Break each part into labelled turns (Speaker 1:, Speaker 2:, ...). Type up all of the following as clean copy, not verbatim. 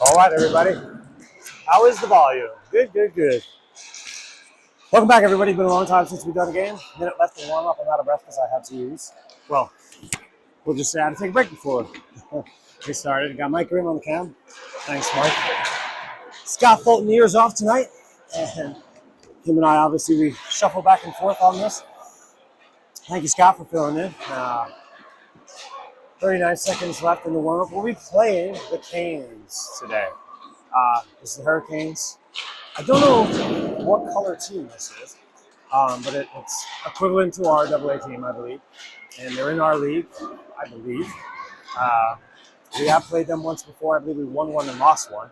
Speaker 1: All right, everybody. How is the volume? Good, good, good. Welcome back, everybody. It's been a long time since we've done a game. Minute left to warm up. I'm out of breath because I had to use. Well, we'll just say I had to take a break before we started. Got Mike Grimm on the cam. Thanks, Mike. Scott Fulton ears off tonight. And him and I, obviously, we shuffle back and forth on this. Thank you, Scott, for filling in. 39 seconds left in the warm-up. We'll be playing the Canes today. This is the Hurricanes. I don't know what color team this is, but it's equivalent to our AA team, I believe. And they're in our league, I believe. We have played them once before. I believe we won one and lost one.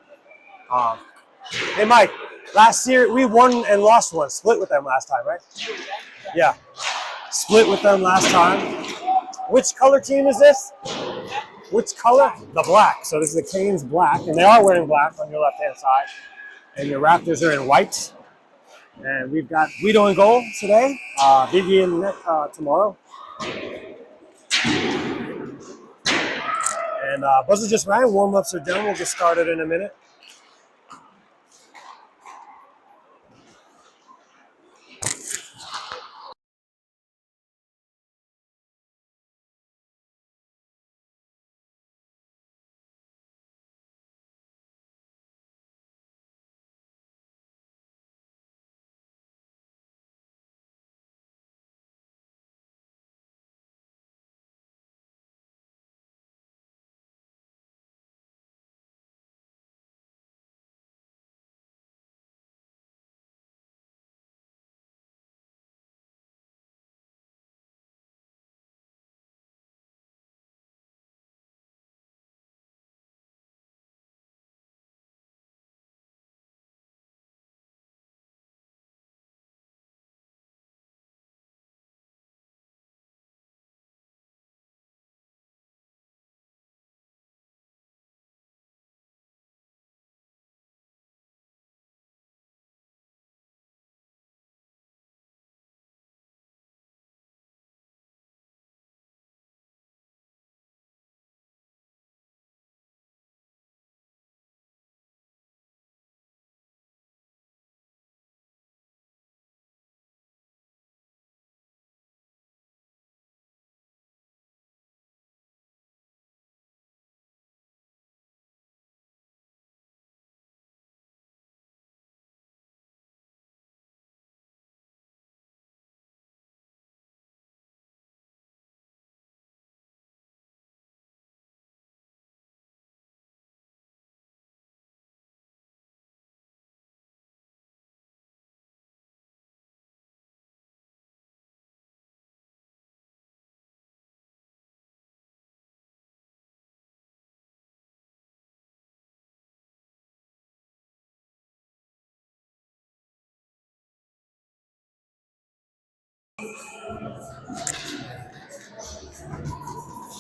Speaker 1: Hey, Mike, last year we won and lost one. Split with them last time, right? Yeah. Split with them last time. Which color team is this? Which color? The black. So this is the Canes black, and they are wearing black on your left-hand side. And your Raptors are in white. And we've got Guido in goal today. Biggie in net tomorrow. And buzzer just rang. Warm-ups are done. We'll get started in a minute.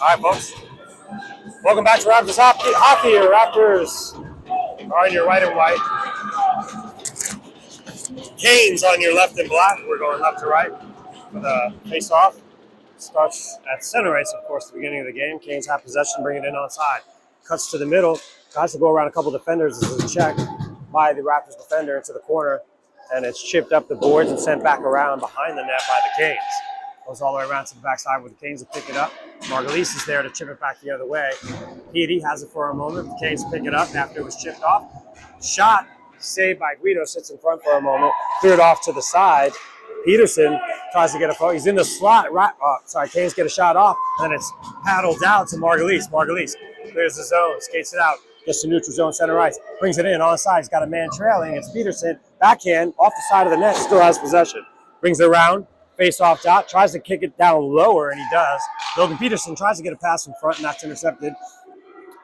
Speaker 1: All right, folks. Welcome back to Raptors Hockey. Raptors are on your right and white. Canes on your left and black. We're going left to right for the face-off. Starts at center ice, of course, at the beginning of the game. Canes have possession, bring it in onside. Cuts to the middle. Tries to go around a couple defenders. This is a check by the Raptors defender into the corner. And it's chipped up the boards and sent back around behind the net by the Canes. Goes all the way around to the backside where the Canes will pick it up. Margulies is there to chip it back the other way. Petey has it for a moment. The Canes pick it up after it was chipped off. Shot saved by Guido, sits in front for a moment. Threw it off to the side. Peterson tries to get a phone. He's in the slot. Canes get a shot off. And then it's paddled down to Margulies. Margulies clears the zone, skates it out. Gets to neutral zone, center ice. Brings it in on the side. He's got a man trailing. It's Peterson. Backhand off the side of the net. Still has possession. Brings it around. Face-off out, tries to kick it down lower, and he does. Logan Peterson tries to get a pass in front, and that's intercepted.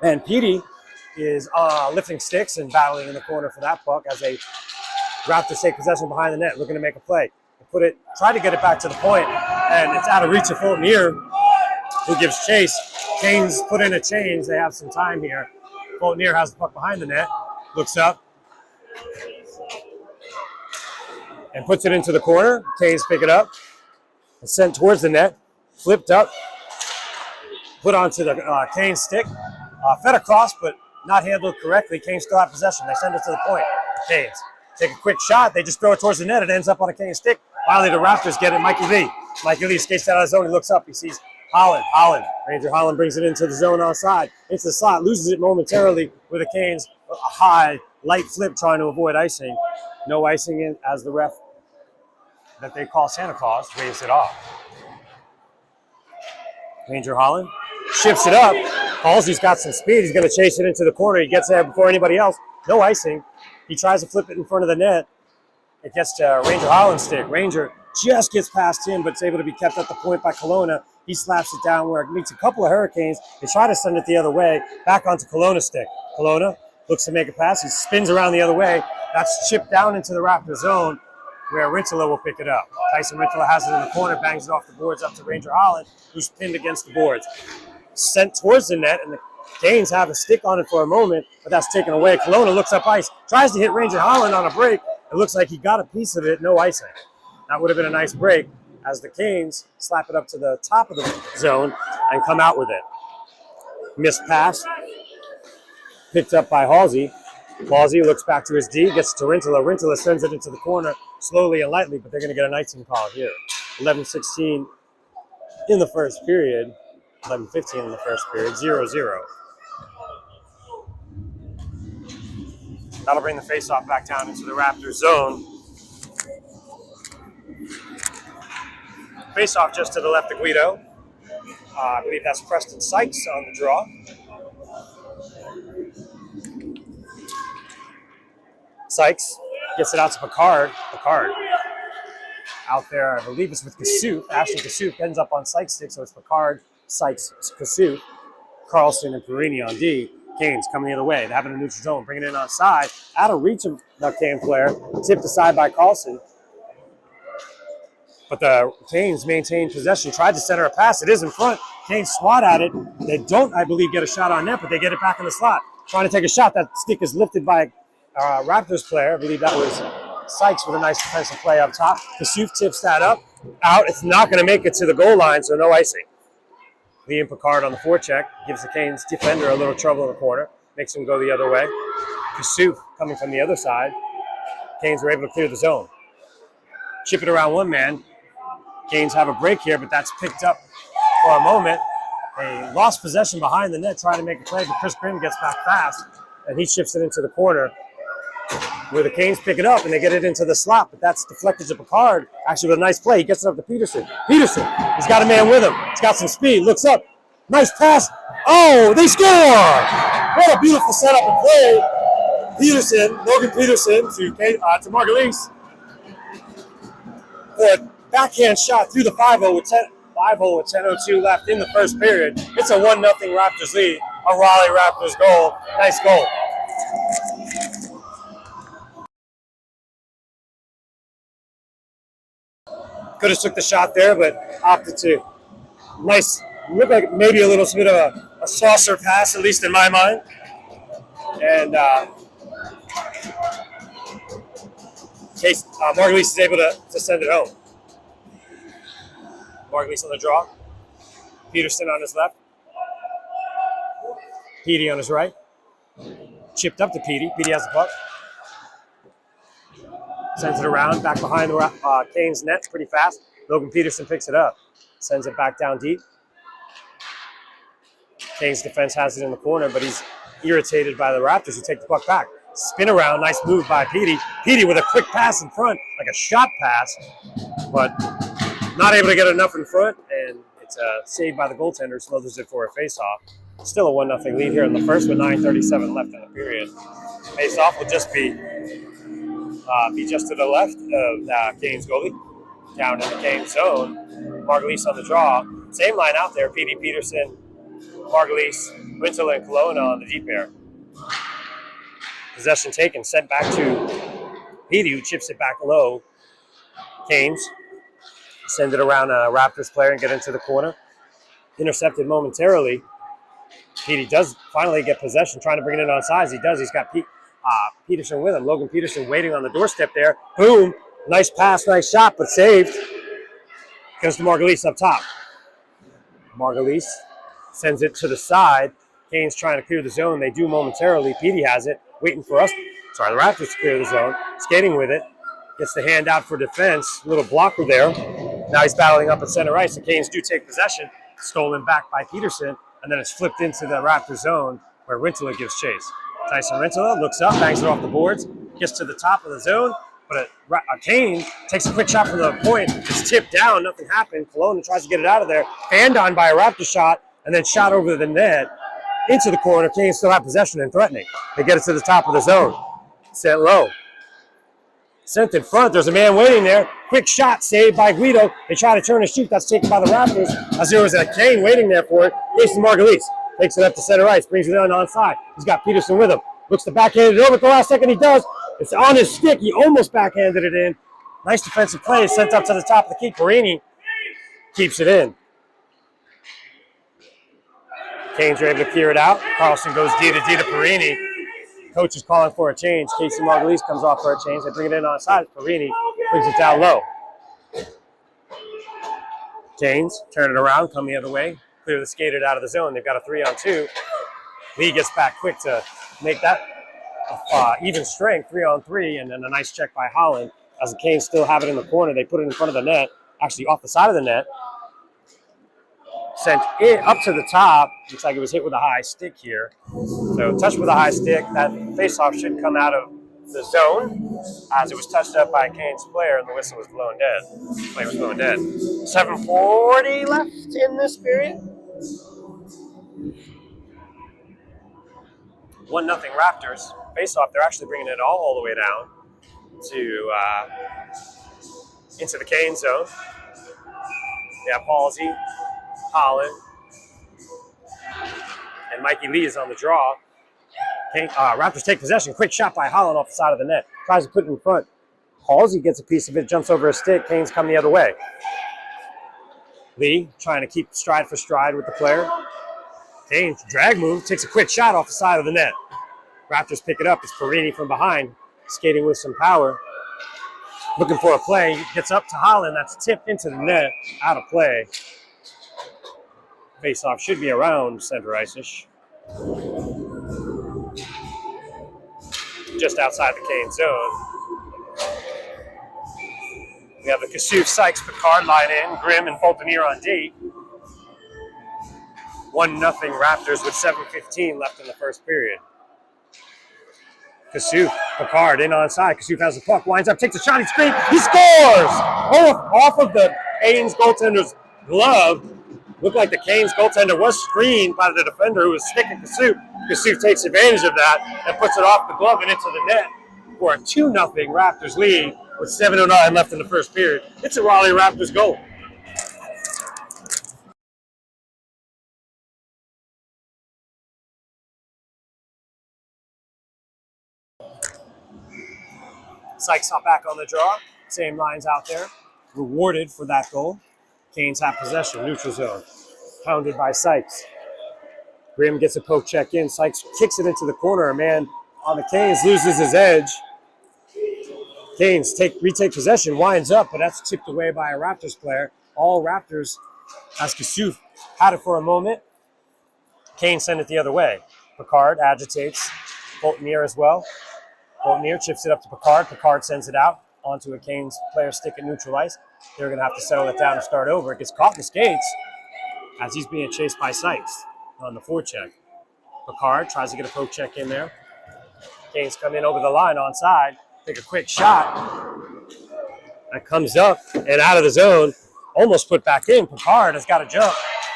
Speaker 1: And Petey is lifting sticks and battling in the corner for that puck as they Raptors take possession behind the net, looking to make a play. Try to get it back to the point, and it's out of reach of Fulton here, who gives chase. Canes put in a change. They have some time here. Fulton here has the puck behind the net, looks up, and puts it into the corner. Canes pick it up. It's sent towards the net. Flipped up. Put onto the Canes stick. Fed across, but not handled correctly. Canes still have possession. They send it to the point. Canes take a quick shot. They just throw it towards the net. It ends up on a Canes stick. Finally, the Raptors get it. Mikey Lee skates out of the zone. He looks up. He sees Holland. Ranger Holland brings it into the zone outside. Into the slot. Loses it momentarily with the Canes. A high, light flip trying to avoid icing. No icing in as the ref that they call Santa Claus waves it off. Ranger Holland shifts it up. Halsey's got some speed. He's going to chase it into the corner. He gets there before anybody else. No icing. He tries to flip it in front of the net. It gets to Ranger Holland's stick. Ranger just gets past him, but it's able to be kept at the point by Kelowna. He slaps it down where it meets a couple of Hurricanes. They try to send it the other way, back onto Kelowna's stick. Kelowna looks to make a pass. He spins around the other way. That's chipped down into the Raptor zone, where Rintala will pick it up. Tyson Rintala has it in the corner, bangs it off the boards up to Ranger Holland, who's pinned against the boards. Sent towards the net, and the Canes have a stick on it for a moment, but that's taken away. Kelowna looks up ice, tries to hit Ranger Holland on a break. It looks like he got a piece of it, no icing. That would have been a nice break as the Canes slap it up to the top of the zone and come out with it. Missed pass, picked up by Halsey. Halsey looks back to his D, gets to Rintala. Rintala sends it into the corner slowly and lightly, but they're going to get an icing call here. 11:16 in the first period. 11:15 in the first period. 0-0. That'll bring the faceoff back down into the Raptors zone. Faceoff just to the left of Guido. I believe that's Preston Sykes on the draw. Sykes gets it out to Picard. Picard out there, I believe it's with Kassouf. Ashley Kassouf ends up on Sykes' stick, so it's Picard, Sykes, Kassouf, Carlson, and Perini on D. Canes coming the other way. They have it in the neutral zone, bringing it in on side. Out of reach of the Cane player, tipped aside by Carlson. But the Canes maintain possession, tried to center a pass. It is in front. Canes swat at it. They don't, I believe, get a shot on net, but they get it back in the slot. Trying to take a shot. That stick is lifted by Raptors player. I believe that was Sykes with a nice defensive play up top. Kassouf tips that up. Out. It's not going to make it to the goal line, so no icing. Liam Picard on the forecheck gives the Canes defender a little trouble in the corner. Makes him go the other way. Kassouf coming from the other side. Canes were able to clear the zone. Chip it around one man. Canes have a break here, but that's picked up for a moment. They lost possession behind the net trying to make a play, but Chris Grimm gets back fast, and he shifts it into the corner where the Canes pick it up, and they get it into the slot, but that's deflected to Picard. Actually, with a nice play, he gets it up to Peterson. Peterson, he's got a man with him. He's got some speed, looks up. Nice pass. Oh, they score! What a beautiful setup and play. Peterson, Logan Peterson to Margulies for a backhand shot through the 5-0 with 10:02 left in the first period. It's a 1-0 Raptors lead. A Raleigh Raptors goal. Nice goal. Could have took the shot there, but opted to. Nice, looked like maybe a little bit of a saucer pass, at least in my mind. And Margulies is able to send it home. Margulies on the draw. Peterson on his left. Petey on his right. Chipped up to Petey. Petey has the puck. Sends it around, back behind the Canes net pretty fast. Logan Peterson picks it up. Sends it back down deep. Canes defense has it in the corner, but he's irritated by the Raptors who take the puck back. Spin around, nice move by Petey. Petey with a quick pass in front, like a shot pass, but not able to get enough in front, and it's saved by the goaltender, smothers it for a face-off. Still a 1-0 lead here in the first with 9:37 left in the period. Face-off will just be just to the left of the Canes goalie, down in the Canes zone. Margulies on the draw. Same line out there, Petey, Peterson, Margulies, Rintala, and Kelowna on the D pair. Possession taken, sent back to Petey, who chips it back low. Canes send it around a Raptors player and get into the corner. Intercepted momentarily. Petey does finally get possession, trying to bring it in on sides. He does. He's got Peterson with him. Logan Peterson waiting on the doorstep there. Boom. Nice pass, nice shot, but saved. Comes to Margulies up top. Margulies sends it to the side. Canes trying to clear the zone. They do momentarily. Petey has it, waiting for us. Sorry, the Raptors to clear the zone. Skating with it. Gets the hand out for defense. Little blocker there. Now he's battling up at center ice. The Canes do take possession. Stolen back by Peterson. And then it's flipped into the Raptor zone where Rintala gives chase. Tyson Rintala looks up, bangs it off the boards, gets to the top of the zone, but a Kane takes a quick shot from the point. It's tipped down, nothing happened. Cologne tries to get it out of there. Fanned on by a Raptor shot, and then shot over the net into the corner. Canes still have possession and threatening. They get it to the top of the zone. Sent low. Sent in front. There's a man waiting there. Quick shot saved by Guido. They try to turn and shoot. That's taken by the Raptors. As there was a Kane waiting there for it. Jason Margulies takes it up to center ice. Brings it on onside. He's got Peterson with him. Looks to backhand it over at the last second. He does. It's on his stick. He almost backhanded it in. Nice defensive play. Sent up to the top of the key. Perini keeps it in. Canes are able to clear it out. Carlson goes D to Perini. Coach is calling for a change. Casey Margulies comes off for a change. They bring it in on side. Perini brings it down low. Canes turn it around, come the other way, clear the skated out of the zone. They've got a 3-on-2. Lee gets back quick to make that even strength, 3-on-3, and then a nice check by Holland. As the Canes still have it in the corner, they put it in front of the net, actually off the side of the net. Sent it up to the top. Looks like it was hit with a high stick here. So touched with a high stick. That faceoff should come out of the zone as it was touched up by a Canes player and the whistle was blown dead. The play was blown dead. 7:40 left in this period. 1-0 Raptors. Faceoff, they're actually bringing it all the way down to into the Canes zone. They have Halsey, Holland, and Mikey Lee is on the draw. Raptors take possession. Quick shot by Holland off the side of the net. Tries to put it in front. Halsey gets a piece of it, jumps over a stick. Canes come the other way. Lee trying to keep stride for stride with the player. Canes drag move, takes a quick shot off the side of the net. Raptors pick it up. It's Perini from behind, skating with some power. Looking for a play. Gets up to Holland. That's tipped into the net. Out of play. Face-off should be around center ice-ish. Just outside the Cane zone. We have the Kasuf, Sykes, Picard line in. Grimm and Fultonier on D. 1-0 Raptors with 7:15 left in the first period. Kasuf, Picard in onside. Kasuf has the puck, winds up, takes a shot, he's screened, he scores! Off of the Canes goaltender's glove. Looked like the Canes goaltender was screened by the defender who was sticking Kasuf. Kasuf takes advantage of that and puts it off the glove and into the net for a 2-0 Raptors lead with 7:09 left in the first period. It's a Raleigh Raptors goal. Sykes not back on the draw. Same lines out there. Rewarded for that goal. Canes have possession, neutral zone. Pounded by Sykes. Grimm gets a poke check in. Sykes kicks it into the corner. A man on the Canes loses his edge. Canes retake possession, winds up, but that's tipped away by a Raptors player. All Raptors, as Kasuf had it for a moment. Canes send it the other way. Picard agitates. Fultonier as well. Fultonier chips it up to Picard. Picard sends it out onto a Canes player stick at neutral ice. They're going to have to settle it down and start over. It gets caught in the skates as he's being chased by Sykes on the forecheck. Picard tries to get a poke check in there. Canes come in over the line onside. Take a quick shot. That comes up and out of the zone. Almost put back in. Picard has got to jump.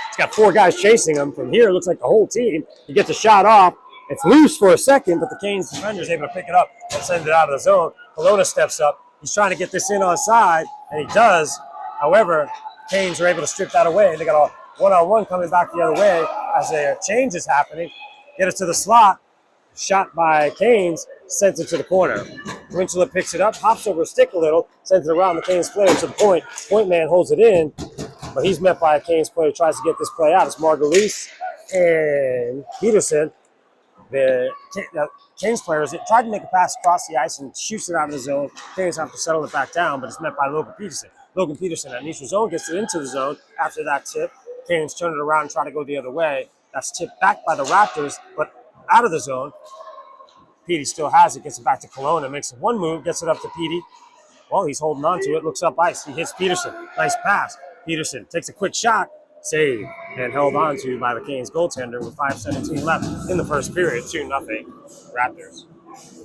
Speaker 1: He's got 4 guys chasing him. From here, it looks like the whole team. He gets a shot off. It's loose for a second, but the Canes defender is able to pick it up and send it out of the zone. Kelowna steps up. He's trying to get this in onside, and he does. However, Canes are able to strip that away. They got a one-on-one coming back the other way as a change is happening. Get it to the slot. Shot by Canes, sends it to the corner. Rintala picks it up, hops over a stick a little, sends it around the Canes player to the point. Point man holds it in, but he's met by a Canes player who tries to get this play out. It's Margulies and Peterson. The Canes players tried to make a pass across the ice and shoots it out of the zone. Canes have to settle it back down, but it's met by Logan Peterson. Logan Peterson at neutral zone gets it into the zone after that tip. Canes turn it around and try to go the other way. That's tipped back by the Raptors, but out of the zone. Petey still has it, gets it back to Kelowna, makes one move, gets it up to Petey. Well, he's holding on to it, looks up ice. He hits Peterson. Nice pass. Peterson takes a quick shot, save, and held on to by the Canes goaltender with 5:17 left in the first period. 2-0 Raptors.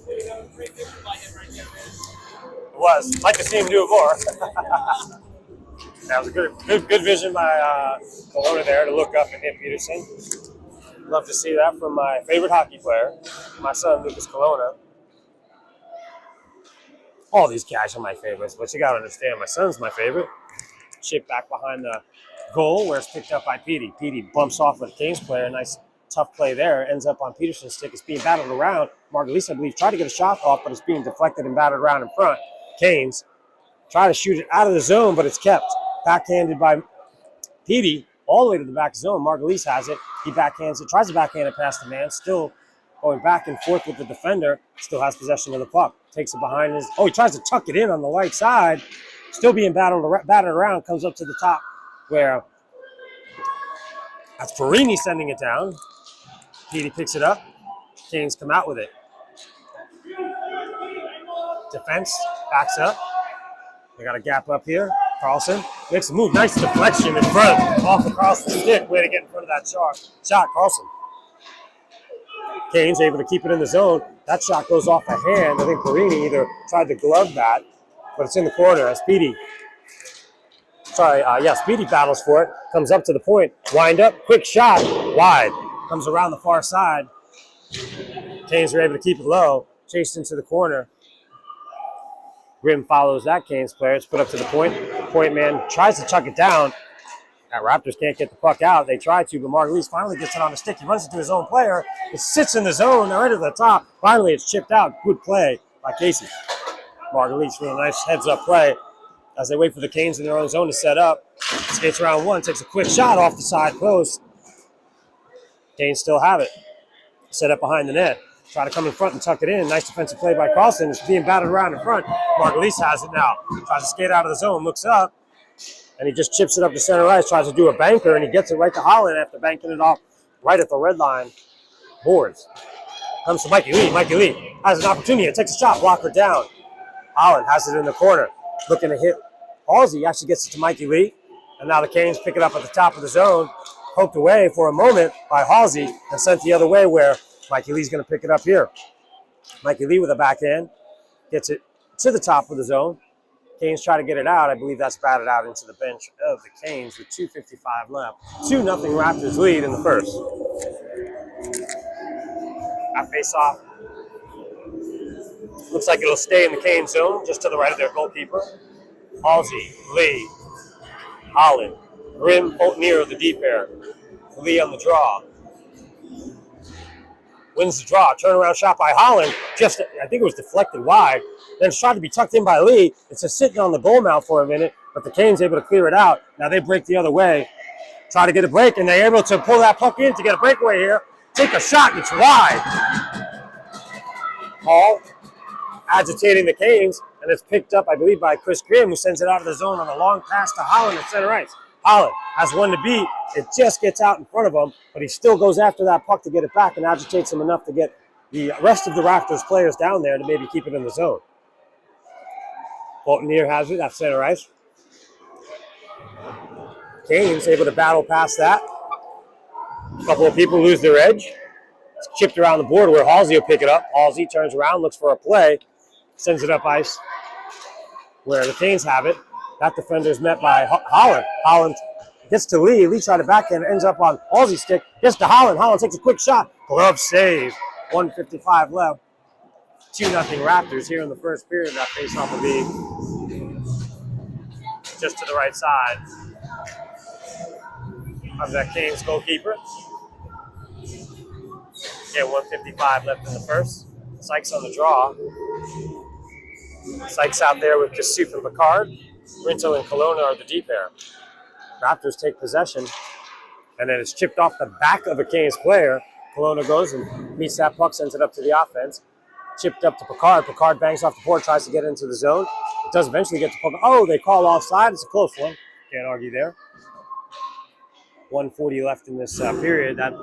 Speaker 1: It was. Like to see him do it more. That was a good vision by Kelowna there to look up and hit Peterson. Love to see that from my favorite hockey player, my son, Lucas Kelowna. All these guys are my favorites, but you got to understand, my son's my favorite. Chip back behind the goal where it's picked up by Petey. Petey bumps off with a Canes player. Nice, tough play there. Ends up on Peterson's stick. It's being battled around. Margulies, I believe, tried to get a shot off, but it's being deflected and battered around in front. Canes try to shoot it out of the zone, but it's kept. Backhanded by Petey all the way to the back zone. Margulies has it. He backhands it, tries to backhand it past the man. Still going back and forth with the defender. Still has possession of the puck. Takes it behind his... Oh, he tries to tuck it in on the right side. Still being battered around. Comes up to the top where... That's Perini sending it down. Petey picks it up. Canes come out with it. Defense backs up. They got a gap up here. Carlson makes a move. Nice deflection in front. Off across the stick. Way to get in front of that shot. Carlson. Canes able to keep it in the zone. That shot goes off a hand. I think Perini either tried to glove that, but it's in the corner as Speedy. Speedy battles for it. Comes up to the point. Wind up. Quick shot. Wide. Comes around the far side. Canes are able to keep it low. Chased into the corner. Grimm follows that Canes player. It's put up to the point. Point man tries to chuck it down. That Raptors can't get the puck out. They try to, but Margulies finally gets it on the stick. He runs it to his own player. It sits in the zone right at the top. Finally, it's chipped out. Good play by Casey. Margulies with a nice heads-up play as they wait for the Canes in their own zone to set up. Skates around one, takes a quick shot off the side post. Canes still have it. Set up behind the net. Try to come in front and tuck it in. Nice defensive play by Carlson. It's being battered around in front. Margulies has it now. Tries to skate out of the zone, looks up, and he just chips it up to center ice, tries to do a banker, and he gets it right to Holland after banking it off right at the red line. Boards. Comes to Mikey Lee. Mikey Lee has an opportunity. Takes a shot. Blocker down. Holland has it in the corner. Looking to hit Halsey. Actually gets it to Mikey Lee. And now the Canes pick it up at the top of the zone. Poked away for a moment by Halsey and sent the other way where Mikey Lee's going to pick it up here. Mikey Lee with a backhand. Gets it to the top of the zone. Canes try to get it out. I believe that's batted out into the bench of the Canes with 2:55 left. 2-0 Raptors lead in the first. That face-off looks like it'll stay in the Canes zone, just to the right of their goalkeeper. Halsey, Lee, Holland, Grimm, near the deep pair. Lee on the draw. Wins the draw. Turnaround shot by Holland. I think it was deflected wide. Then it's tried to be tucked in by Lee. It's just sitting on the goal mouth for a minute, but the Canes able to clear it out. Now they break the other way. Try to get a break, and they're able to pull that puck in to get a breakaway here. Take a shot, it's wide. Hall agitating the Canes, and it's picked up, I believe, by Chris Grimm, who sends it out of the zone on a long pass to Holland at center ice. Holland has one to beat. It just gets out in front of him, but he still goes after that puck to get it back and agitates him enough to get the rest of the Raptors players down there to maybe keep it in the zone. Bolton has it at center ice. Canes able to battle past that. A couple of people lose their edge. It's chipped around the board where Halsey will pick it up. Halsey turns around, looks for a play, sends it up ice where the Canes have it. That defender is met by Holland. Holland gets to Lee. Lee tried to backhand, ends up on Halsey's stick. Gets to Holland. Holland takes a quick shot. Glove save. 1:55 left. 2-0 Raptors here in the first period. That faceoff will be just to the right side of that Canes goalkeeper. Again, 1:55 left in the first. Sykes on the draw. Sykes out there with Kasuf and Picard. Rinto and Kelowna are the deep pair. Raptors take possession, and then it's chipped off the back of a Canes player. Kelowna goes and meets that puck, sends it up to the offense. Chipped up to Picard. Picard bangs off the board, tries to get into the zone. It does eventually get to puck. Oh, they call offside. It's a close one. Can't argue there. 1:40 left in this period. That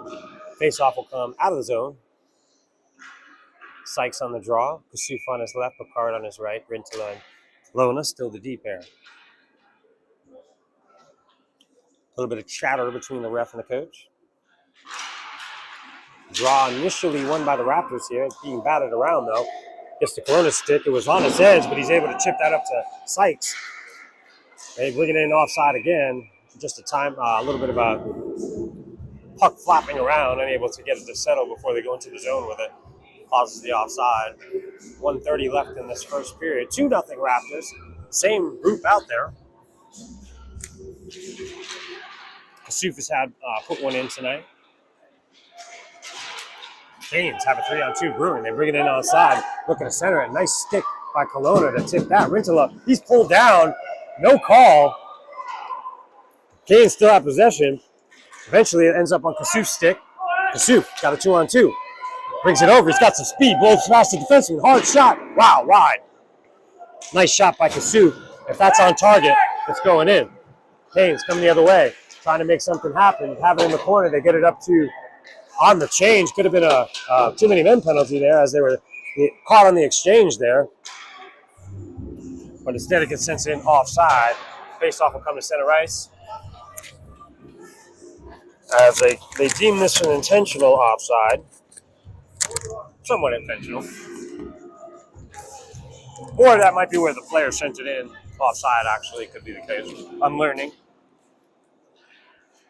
Speaker 1: face-off will come out of the zone. Sykes on the draw. Kasuf on his left, Picard on his right. Rintala and Lona still the deep pair. A little bit of chatter between the ref and the coach. Draw initially won by the Raptors here. It's being batted around, though. Gets the Corona stick. It was on its edge, but he's able to chip that up to Sykes. They're bringing in offside again. Just a little bit of a puck flapping around, unable to get it to settle before they go into the zone with it. Causes the offside. 1:30 left in this first period. 2-0 Raptors. Same group out there. Kasuf has had put one in tonight. Canes have a 3-on-2 brewing. They bring it in onside. Looking to center it. Nice stick by Kelowna to tip that. Rintala, he's pulled down. No call. Canes still have possession. Eventually it ends up on Kasuf's stick. Kasuf got a 2-on-2. Brings it over. He's got some speed. Blows past the defenseman. Hard shot. Wow, wide. Nice shot by Kasuf. If that's on target, it's going in. Canes coming the other way. Trying to make something happen. Have it in the corner. They get it up to on the change. Could have been a too many men penalty there as they were caught on the exchange there. But instead it gets sent in offside. Face-off will come to center ice. As they deem this an intentional offside. Somewhat intentional. Or that might be where the player sent it in. Offside actually could be the case. I'm learning.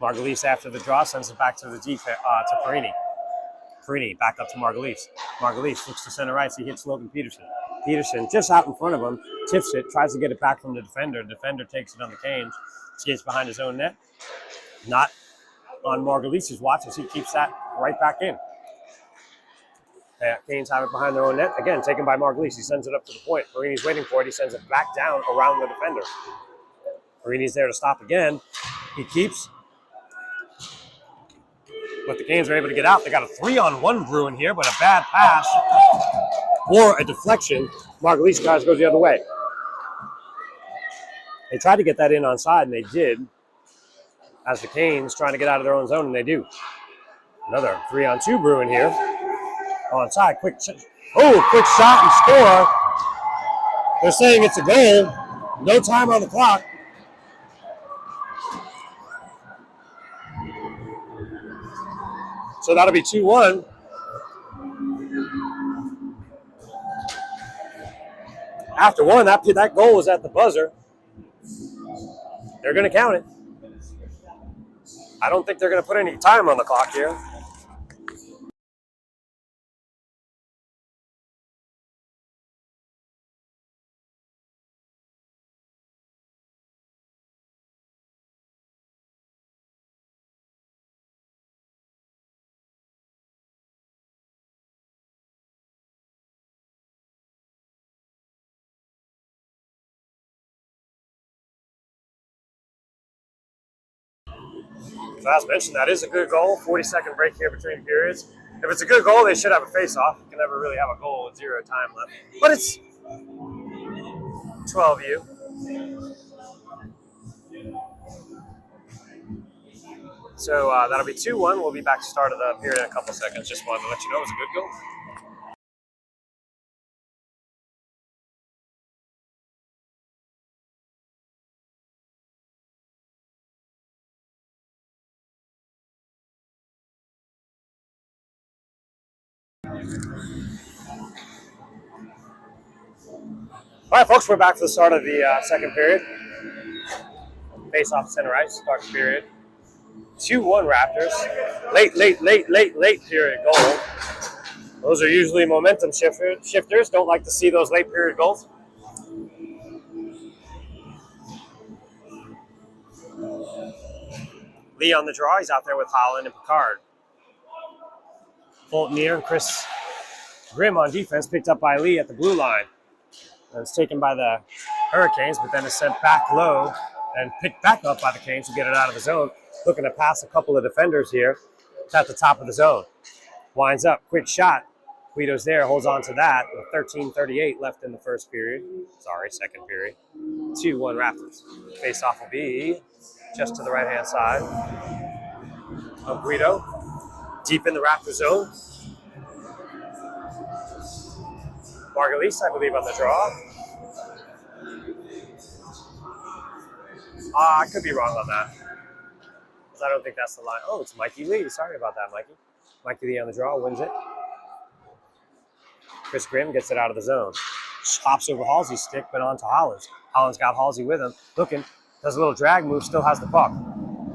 Speaker 1: Margulies after the draw sends it back to the deep to Perini. Perini back up to Margulies. Margulies looks to center ice. He hits Logan Peterson. Peterson just out in front of him, tips it, tries to get it back from the defender. Defender takes it on the Canes, skates behind his own net. Not on Margulies' watch as he keeps that right back in. Canes have it behind their own net. Again, taken by Margulies. He sends it up to the point. Perini's waiting for it. He sends it back down around the defender. Perini's there to stop again. He keeps. But the Canes are able to get out. They got a 3-on-1 brewing here, but a bad pass or a deflection. Margulies guys goes the other way. They tried to get that in onside, and they did. As the Canes trying to get out of their own zone, and they do. Another 3-on-2 brewing here. Onside, quick shot and score. They're saying it's a goal. No time on the clock. So that'll be 2-1. After one, that goal was at the buzzer. They're going to count it. I don't think they're going to put any time on the clock here. So as mentioned, that is a good goal. 40-second break here between periods. If it's a good goal, they should have a face-off. You can never really have a goal with 0 time left. But it's 12U. So that'll be 2-1. We'll be back to start of the period in a couple seconds. Just wanted to let you know it was a good goal. All right, folks, we're back to the start of the second period. Face-off center ice, start the period. 2-1 Raptors. Late period goal. Those are usually momentum shifters. Don't like to see those late period goals. Lee on the draw. He's out there with Holland and Picard. Fulton near and Chris Grimm on defense, picked up by Lee at the blue line. And it's taken by the Hurricanes, but then is sent back low and picked back up by the Canes to get it out of the zone. Looking to pass a couple of defenders here. It's at the top of the zone. Winds up, quick shot. Guido's there, holds on to that. With 13:38 left in the first period. Second period. 2-1 Raptors. Face-off will be just to the right-hand side. of Guido, deep in the Raptor zone. Margulies, I believe, on the draw. I could be wrong on that. I don't think that's the line. Oh, it's Mikey Lee. Sorry about that, Mikey. Mikey Lee on the draw, wins it. Chris Grimm gets it out of the zone. Hops over Halsey's stick, but onto Hollins. Hollins got Halsey with him. Looking, does a little drag move, still has the puck.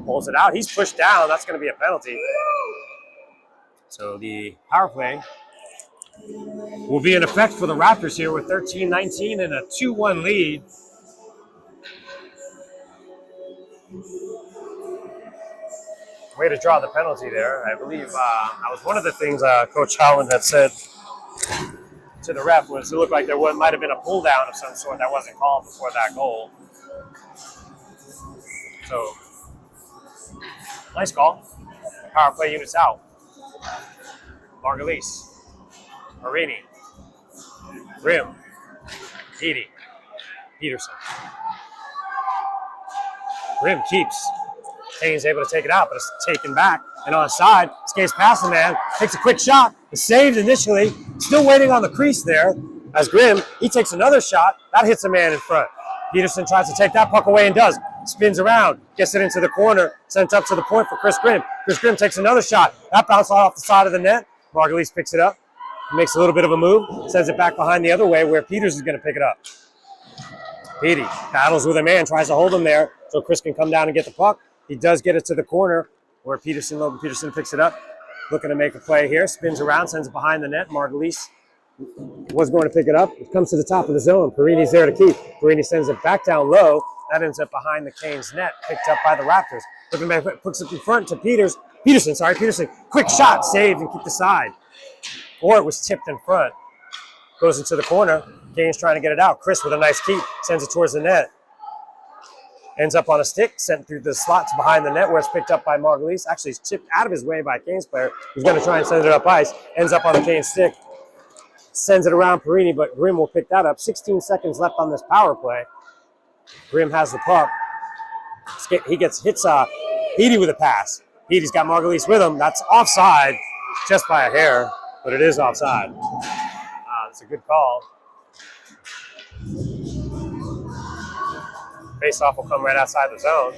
Speaker 1: Pulls it out. He's pushed down. That's going to be a penalty. So the power play will be in effect for the Raptors here with 13-19 and a 2-1 lead. Way to draw the penalty there. I believe that was one of the things Coach Holland had said to the ref was it looked like there might have been a pull down of some sort that wasn't called before that goal. So, nice call. Power play units out. Margulies, Marini, Grimm, Edie, Peterson. Grimm keeps. Kane's able to take it out, but it's taken back. And on the side, skates past the man, takes a quick shot, is saved initially, still waiting on the crease there. As Grimm, he takes another shot, that hits a man in front. Peterson tries to take that puck away and does. Spins around, gets it into the corner, sent up to the point for Chris Grimm. Chris Grimm takes another shot. That bounces off the side of the net. Margulies picks it up, makes a little bit of a move, sends it back behind the other way where Peters is going to pick it up. Petey battles with a man, tries to hold him there so Chris can come down and get the puck. He does get it to the corner where Logan Peterson picks it up. Looking to make a play here. Spins around, sends it behind the net. Margulies was going to pick it up. It comes to the top of the zone. Perini's there to keep. Perini sends it back down low. That ends up behind the Canes net. Picked up by the Raptors. Looking back, puts it in front to Peterson. Quick shot, saved and kicked aside. Or it was tipped in front. Goes into the corner. Canes trying to get it out. Chris with a nice keep. Sends it towards the net. Ends up on a stick, sent through the slots behind the net where it's picked up by Margulies. Actually, it's chipped out of his way by a Canes player who's going to try and send it up ice. Ends up on the Canes stick. Sends it around Perini, but Grimm will pick that up. 16 seconds left on this power play. Grimm has the puck. He hits Edie with a pass. Edie's got Margulies with him. That's offside just by a hair, but it is offside. It's a good call. Face-off will come right outside the zone.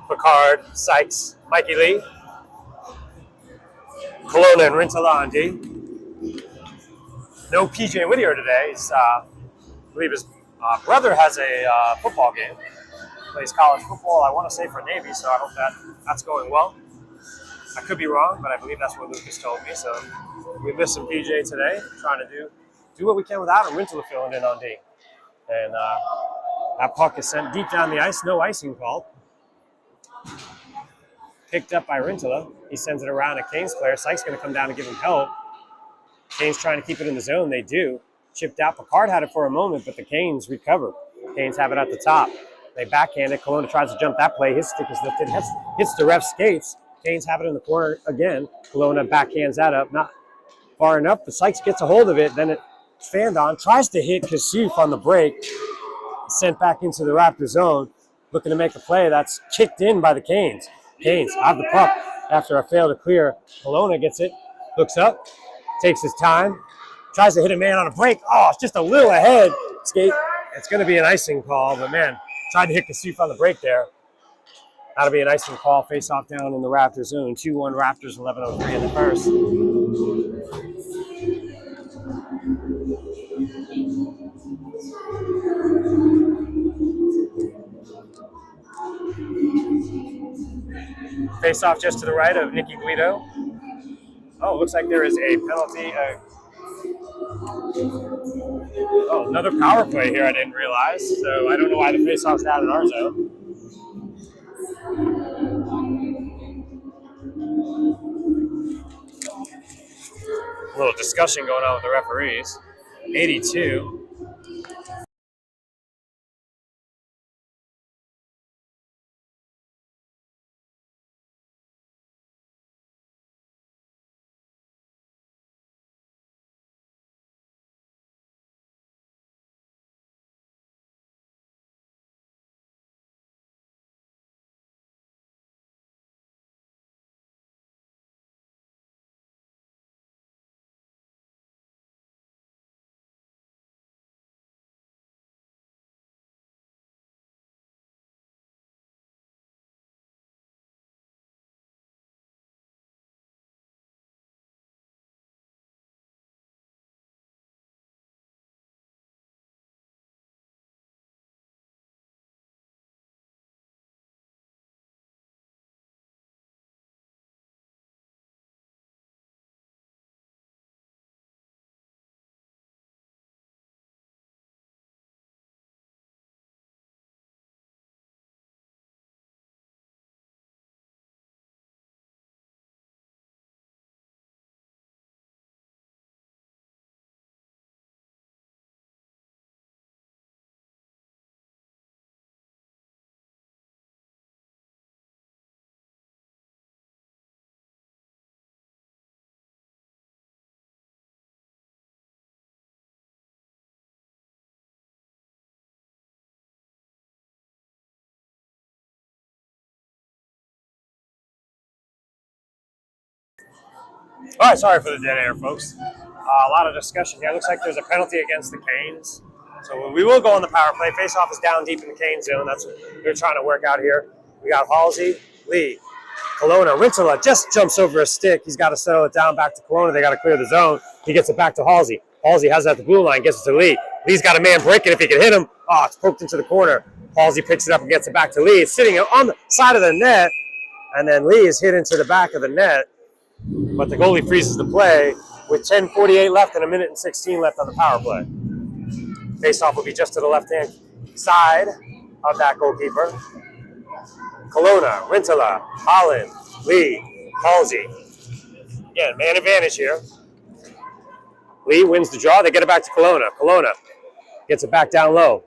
Speaker 1: Picard, Sykes, Mikey Lee, Kelowna and Rintala on D. No PJ Whittier today. I believe his brother has a football game. Plays college football, I want to say for Navy, so I hope that's going well. I could be wrong, but I believe that's what Lucas told me. So we missed some PJ today, trying to do what we can without him. Rintala filling in on D. And that puck is sent deep down the ice, no icing call. Picked up by Rintala. He sends it around a Canes player. Sykes going to come down and give him help. Canes trying to keep it in the zone. They do. Chipped out. Picard had it for a moment, but the Canes recover. Canes have it at the top. They backhand it. Kelowna tries to jump that play. His stick is lifted. Hits the ref's skates. Canes have it in the corner again. Kelowna backhands that up. Not far enough, but Sykes gets a hold of it. Then it's fanned on. Tries to hit Kasif on the break. Sent back into the Raptor zone. Looking to make a play. That's kicked in by the Canes. Canes have the puck after a fail to clear. Kelowna gets it. Looks up. Takes his time. Tries to hit a man on a break. Oh, it's just a little ahead. Skate. It's going to be an icing call, but man, tried to hit Kasif on the break there. That'll be an icing call. Face off down in the Raptor zone. 2-1 Raptors, 11:03 in the first. Face off just to the right of Nicky Guido. Oh, looks like there is a penalty. Another power play here I didn't realize. So I don't know why the face off's down in our zone. A little discussion going on with the referees. 82. All right, sorry for the dead air, folks. A lot of discussion here. Looks like there's a penalty against the Canes. So we will go on the power play. Face-off is down deep in the Cane zone. That's what we're trying to work out here. We got Halsey, Lee, Kelowna. Rintala just jumps over a stick. He's got to settle it down back to Kelowna. They got to clear the zone. He gets it back to Halsey. Halsey has it at the blue line, gets it to Lee. Lee's got a man breaking if he can hit him. Oh, it's poked into the corner. Halsey picks it up and gets it back to Lee. It's sitting on the side of the net, and then Lee is hit into the back of the net. But the goalie freezes the play with 10:48 left and 1:16 left on the power play. Face-off will be just to the left-hand side of that goalkeeper. Kelowna, Rintala, Holland, Lee, Halsey. Again, man advantage here. Lee wins the draw. They get it back to Kelowna. Kelowna gets it back down low.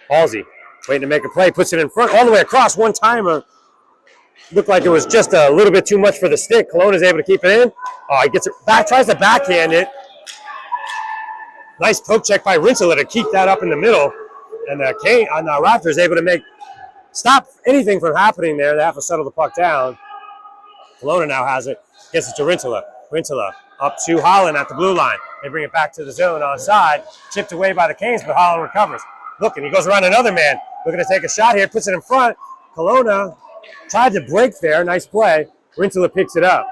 Speaker 1: Halsey waiting to make a play, puts it in front all the way across. One timer. Looked like it was just a little bit too much for the stick. Kelowna's able to keep it in. Oh, he gets it back, tries to backhand it. Nice poke check by Rintala to keep that up in the middle. And the Raptors able to stop anything from happening there. They have to settle the puck down. Kelowna now has it. Gets it to Rintala. Rintala up to Holland at the blue line. They bring it back to the zone onside. Chipped away by the Canes, but Holland recovers. Look, and he goes around another man. Looking to take a shot here. Puts it in front. Kelowna tried to break there. Nice play. Rintala picks it up.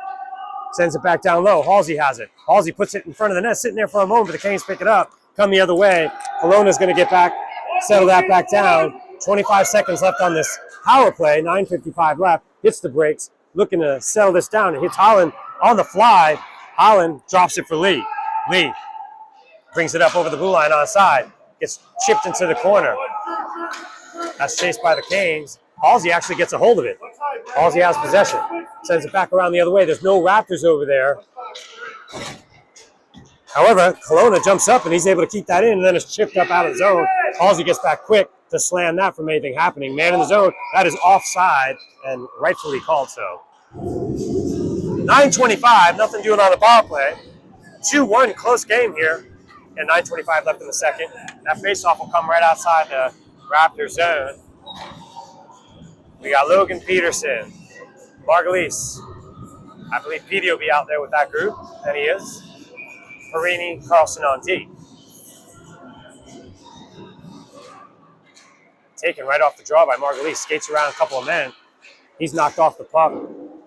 Speaker 1: Sends it back down low. Halsey has it. Halsey puts it in front of the net, sitting there for a moment, but the Canes pick it up. Come the other way. Kelowna's going to get back, settle that back down. 25 seconds left on this power play. 9:55 left. Hits the brakes. Looking to settle this down. It hits Holland on the fly. Holland drops it for Lee. Lee brings it up over the blue line onside. Gets chipped into the corner. That's chased by the Canes. Halsey actually gets a hold of it. Halsey has possession. Sends it back around the other way. There's no Raptors over there. However, Kelowna jumps up and he's able to keep that in, and then it's chipped up out of the zone. Halsey gets back quick to slam that from anything happening. Man in the zone. That is offside and rightfully called so. 9:25, nothing doing on the power play. 2-1, close game here. And 9:25 left in the second. That faceoff will come right outside the Raptor zone. We got Logan Peterson, Margulies. I believe Petey will be out there with that group, and he is. Perini, Carlson on D. Taken right off the draw by Margulies. Skates around a couple of men. He's knocked off the puck.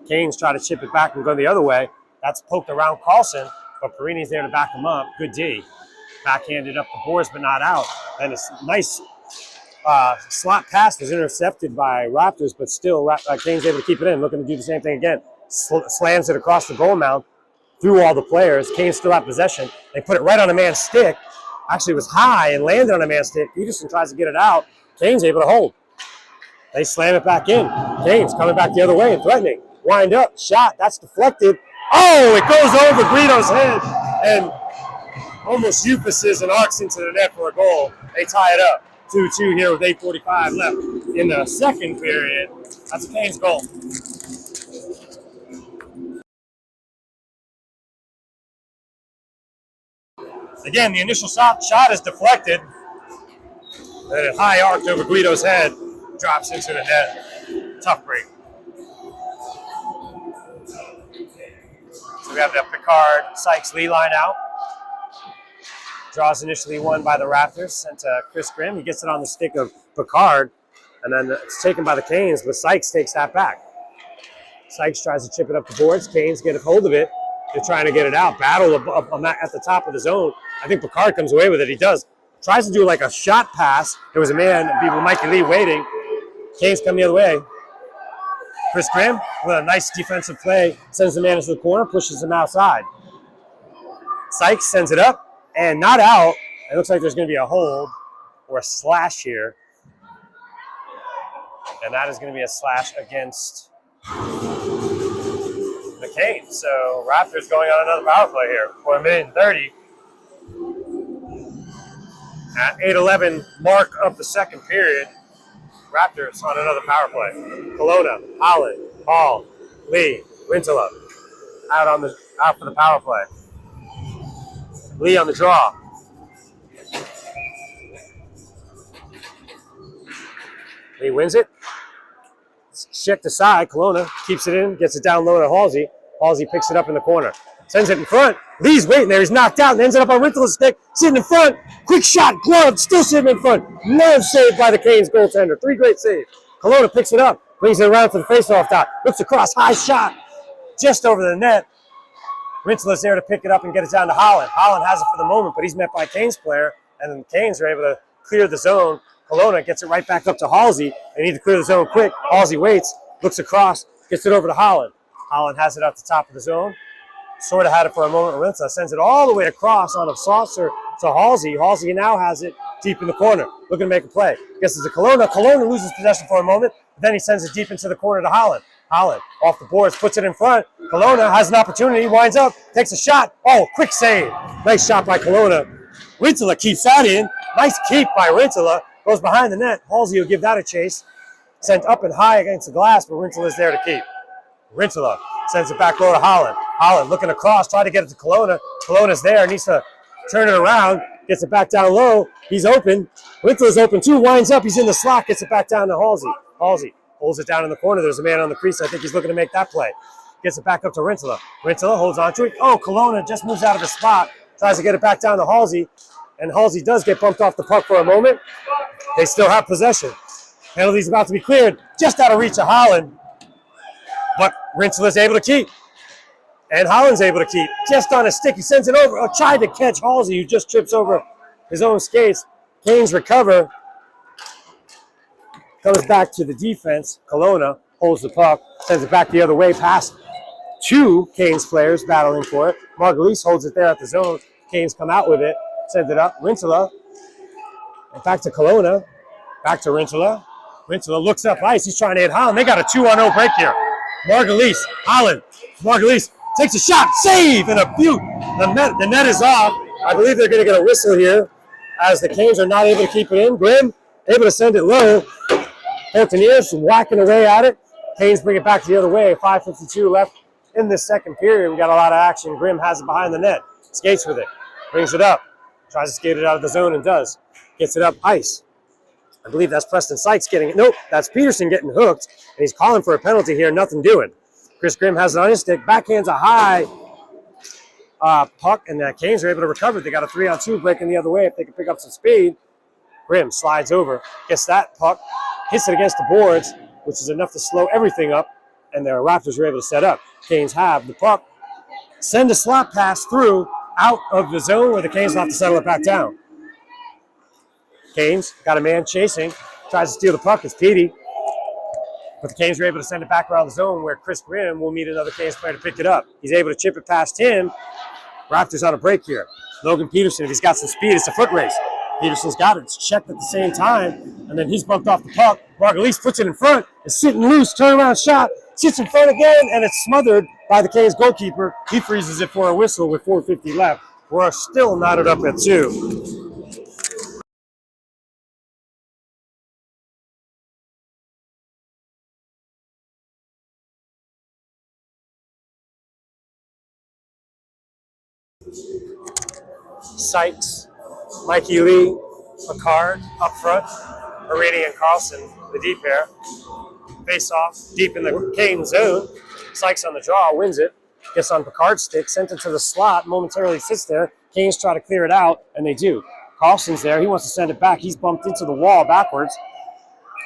Speaker 1: Canes try to chip it back and go the other way. That's poked around Carlson, but Perini's there to back him up. Good D. Backhanded up the boards, but not out. And it's nice slot pass was intercepted by Raptors, but still Canes able to keep it in. Looking to do the same thing again. Slams it across the goal mount through all the players. Canes still have possession. They put it right on a man's stick. Actually, it was high and landed on a man's stick. Peterson tries to get it out. Canes able to hold. They slam it back in. Canes coming back the other way and threatening. Wind up, shot, that's deflected. Oh, it goes over Guido's head and almost euphrases and arcs into the net for a goal. They tie it up. 2-2 here with 8:45 left in the second period. That's a Canes goal. Again, the initial shot is deflected. Then it high arced over Guido's head, drops into the net. Tough break. So we have the Picard, Sykes, Lee line out. Draws initially won by the Raptors, sent to Chris Grimm. He gets it on the stick of Picard, and then it's taken by the Canes, but Sykes takes that back. Sykes tries to chip it up the boards. Canes get a hold of it. They're trying to get it out. Battle up at the top of the zone. I think Picard comes away with it. He does. Tries to do like a shot pass. There was a man, people, Mikey Lee, waiting. Canes come the other way. Chris Grimm, with a nice defensive play, sends the man into the corner, pushes him outside. Sykes sends it up. And not out. It looks like there's going to be a hold or a slash here. And that is going to be a slash against the Canes. So Raptors going on another power play here for 1:30. At 8:11 mark of the second period, Raptors on another power play. Kelowna, Holland, Hall, Lee, Rintala out for the power play. Lee on the draw. Lee wins it. It's checked aside. Kelowna keeps it in, gets it down low to Halsey. Halsey picks it up in the corner. Sends it in front. Lee's waiting there. He's knocked out and ends it up on Rintola's stick. Sitting in front. Quick shot. Glove. Still sitting in front. Love saved by the Canes goaltender. 3 great saves. Kelowna picks it up. Brings it around to the faceoff dot. Looks across. High shot. Just over the net. Rintola's there to pick it up and get it down to Holland. Holland has it for the moment, but he's met by a Canes player. And then the Canes are able to clear the zone. Kelowna gets it right back up to Halsey. They need to clear the zone quick. Halsey waits. Looks across. Gets it over to Holland. Holland has it at the top of the zone. Sort of had it for a moment. Rintla sends it all the way across on a saucer to Halsey. Halsey now has it deep in the corner, looking to make a play. Gets it to Kelowna. Kelowna loses possession for a moment, but then he sends it deep into the corner to Holland. Holland off the boards, puts it in front. Kelowna has an opportunity, winds up, takes a shot. Oh, quick save. Nice shot by Kelowna. Rintla keeps that in. Nice keep by Rintla. Goes behind the net. Halsey will give that a chase. Sent up and high against the glass, but Rintla's there to keep. Rintla sends it back low to Holland. Holland looking across, trying to get it to Kelowna. Kelowna's there, needs to turn it around. Gets it back down low. He's open. Rintla's open too. Winds up. He's in the slot. Gets it back down to Halsey. Halsey holds it down in the corner. There's a man on the crease. I think he's looking to make that play. Gets it back up to Rintla. Rintla holds on to it. Oh, Kelowna just moves out of his spot. Tries to get it back down to Halsey. And Halsey does get bumped off the puck for a moment. They still have possession. Penalty's about to be cleared. Just out of reach of Holland. But Rintla's able to keep. And Holland's able to keep. Just on a stick, he sends it over. Oh, tried to catch Halsey, who just trips over his own skates. Canes recover. Comes back to the defense. Kelowna holds the puck. Sends it back the other way past 2 Canes players battling for it. Margulies holds it there at the zone. Canes come out with it. Send it up. Rintla. And back to Kelowna. Back to Rintla. Rintla looks up ice. He's trying to hit Holland. They got a 2-on-0 break here. Margulies. Holland. Margulies. Takes a shot, save, and a beaut. The net is off. I believe they're going to get a whistle here as the Canes are not able to keep it in. Grimm able to send it low. Fontaniere's whacking away at it. Canes bring it back the other way. 5:52 left in this second period. We got a lot of action. Grimm has it behind the net. Skates with it. Brings it up. Tries to skate it out of the zone and does. Gets it up ice. I believe that's Preston Sykes getting it. Nope, that's Peterson getting hooked. And he's calling for a penalty here. Nothing doing. Chris Grimm has it on his stick. Backhands a high puck, and the Canes are able to recover. They got a 3-on-2 breaking the other way if they can pick up some speed. Grimm slides over, gets that puck, hits it against the boards, which is enough to slow everything up, and the Raptors are able to set up. Canes have the puck. Send a slap pass through out of the zone where the Canes will have to settle it back down. Canes got a man chasing, tries to steal the puck. It's Petey. But the Canes are able to send it back around the zone where Chris Grimm will meet another Canes player to pick it up. He's able to chip it past him. Raptors on a break here. Logan Peterson, if he's got some speed, it's a foot race. Peterson's got it. It's checked at the same time. And then he's bumped off the puck. Margulies puts it in front. It's sitting loose. Turnaround shot. Sits in front again. And it's smothered by the Canes goalkeeper. He freezes it for a whistle with 4:50 left. We're still knotted up at 2. Sykes, Mikey Lee, Picard up front, Marini and Carlson, the deep pair. Face off deep in the Cane zone. Sykes on the draw, wins it, gets on Picard's stick, sent it to the slot, momentarily sits there. Canes try to clear it out, and they do. Carlson's there, he wants to send it back. He's bumped into the wall backwards.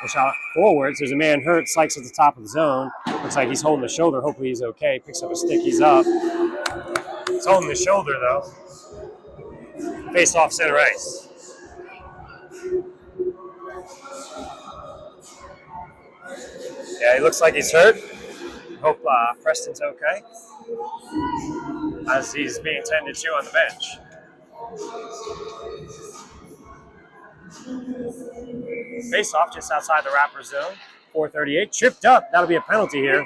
Speaker 1: Push out forwards, there's a man hurt. Sykes at the top of the zone. Looks like he's holding the shoulder, hopefully he's okay. Picks up a stick, he's up. He's holding the shoulder though. Face off center ice. Yeah, he looks like he's hurt. Hope Preston's okay as he's being tended to on the bench. Face off just outside the Raptors zone. 4:38. Tripped up. That'll be a penalty here.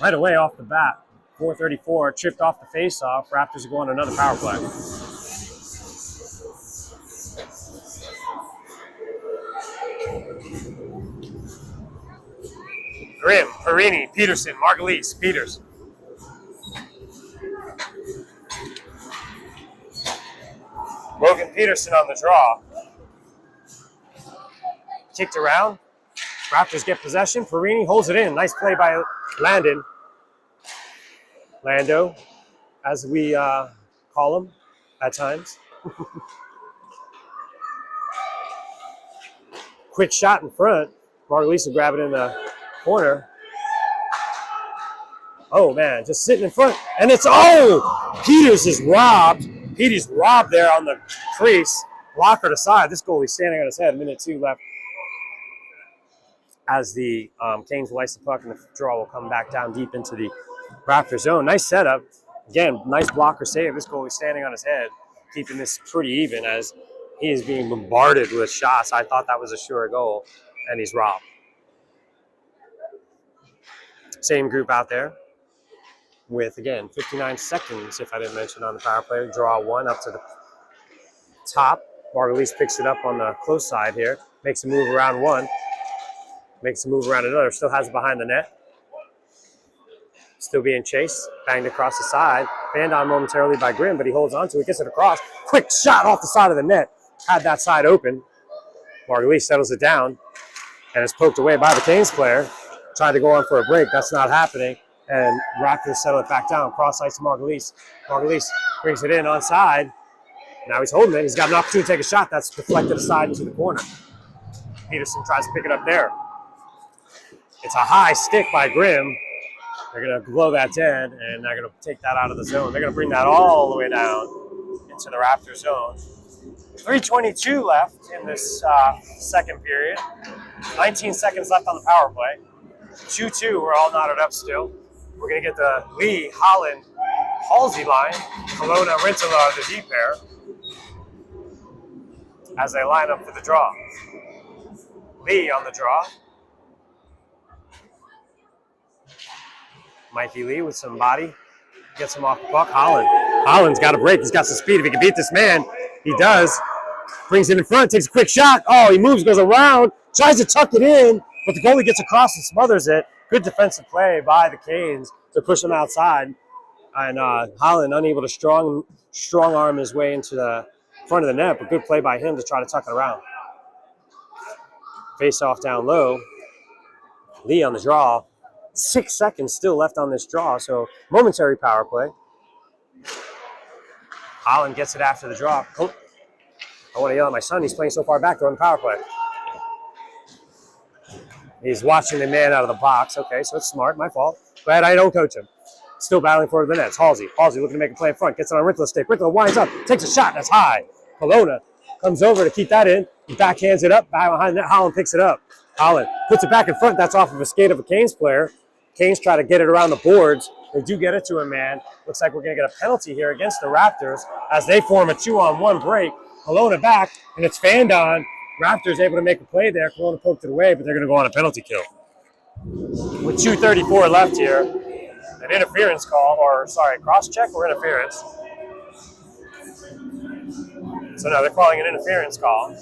Speaker 1: Right away off the bat. 4:34. Tripped off the face off. Raptors are going on another power play. Grimm, Perini, Peterson, Margulies, Peters. Logan Peterson on the draw. Kicked around. Raptors get possession. Perini holds it in. Nice play by Landon. Lando as we call them at times. Quick shot in front. Margulies will grab it in the corner. Oh, man, just sitting in front. And it's, Peters is robbed. Peters robbed there on the crease. Blocker to side. This goalie's standing on his head. 1:02 left. As the Canes will ice the puck and the draw will come back down deep into the Raptors zone. Nice setup. Again, nice blocker save. This goalie's standing on his head, keeping this pretty even as he is being bombarded with shots. I thought that was a sure goal, and he's robbed. Same group out there with, again, 59 seconds, if I didn't mention, on the power play. Draw one up to the top. Margulies picks it up on the close side here. Makes a move around one. Makes a move around another. Still has it behind the net. Still being chased. Banged across the side. Fanned on momentarily by Grimm, but he holds on to it. Gets it across. Quick shot off the side of the net. Had that side open. Margulies settles it down and is poked away by the Canes player. Tried to go on for a break. That's not happening. And Raptors settle it back down. Cross ice to Margulies. Margulies brings it in onside. Now he's holding it. He's got an opportunity to take a shot. That's deflected aside into the corner. Peterson tries to pick it up there. It's a high stick by Grimm. They're going to blow that dead, and they're going to take that out of the zone. They're going to bring that all the way down into the Raptor zone. 3:22 left in this second period. 19 seconds left on the power play. 2-2, we're all knotted up still. We're going to get the Lee, Holland, Halsey line. Kelowna, Rintala, the D pair, as they line up for the draw. Lee on the draw. Mikey Lee with some body. Gets him off the puck. Holland's got a break. He's got some speed. If he can beat this man, he does. Brings it in front. Takes a quick shot. Oh, he moves, goes around. Tries to tuck it in, but the goalie gets across and smothers it. Good defensive play by the Canes to push him outside. And Holland unable to strong arm his way into the front of the net, but good play by him to try to tuck it around. Face off down low. Lee on the draw. 6 seconds still left on this draw, so momentary power play. Holland gets it after the draw. Oh, I want to yell at my son. He's playing so far back. They're on the power play. He's watching the man out of the box. Okay, so it's smart. My fault. Glad I don't coach him. Still battling for the nets. Halsey looking to make a play in front. Gets it on Rintlow's stick. Rintola winds up. Takes a shot. That's high. Kelowna comes over to keep that in. He backhands it up. Back behind the net. Holland picks it up. Holland puts it back in front. That's off of a skate of a Canes player. Canes try to get it around the boards. They do get it to him, man. Looks like we're going to get a penalty here against the Raptors as they form a 2-on-1 break. Kelowna back, and it's fanned on. Raptors able to make a play there. Kelowna poked it away, but they're going to go on a penalty kill. With 2:34 left here, an interference call, cross-check or interference. So no, they're calling an interference call.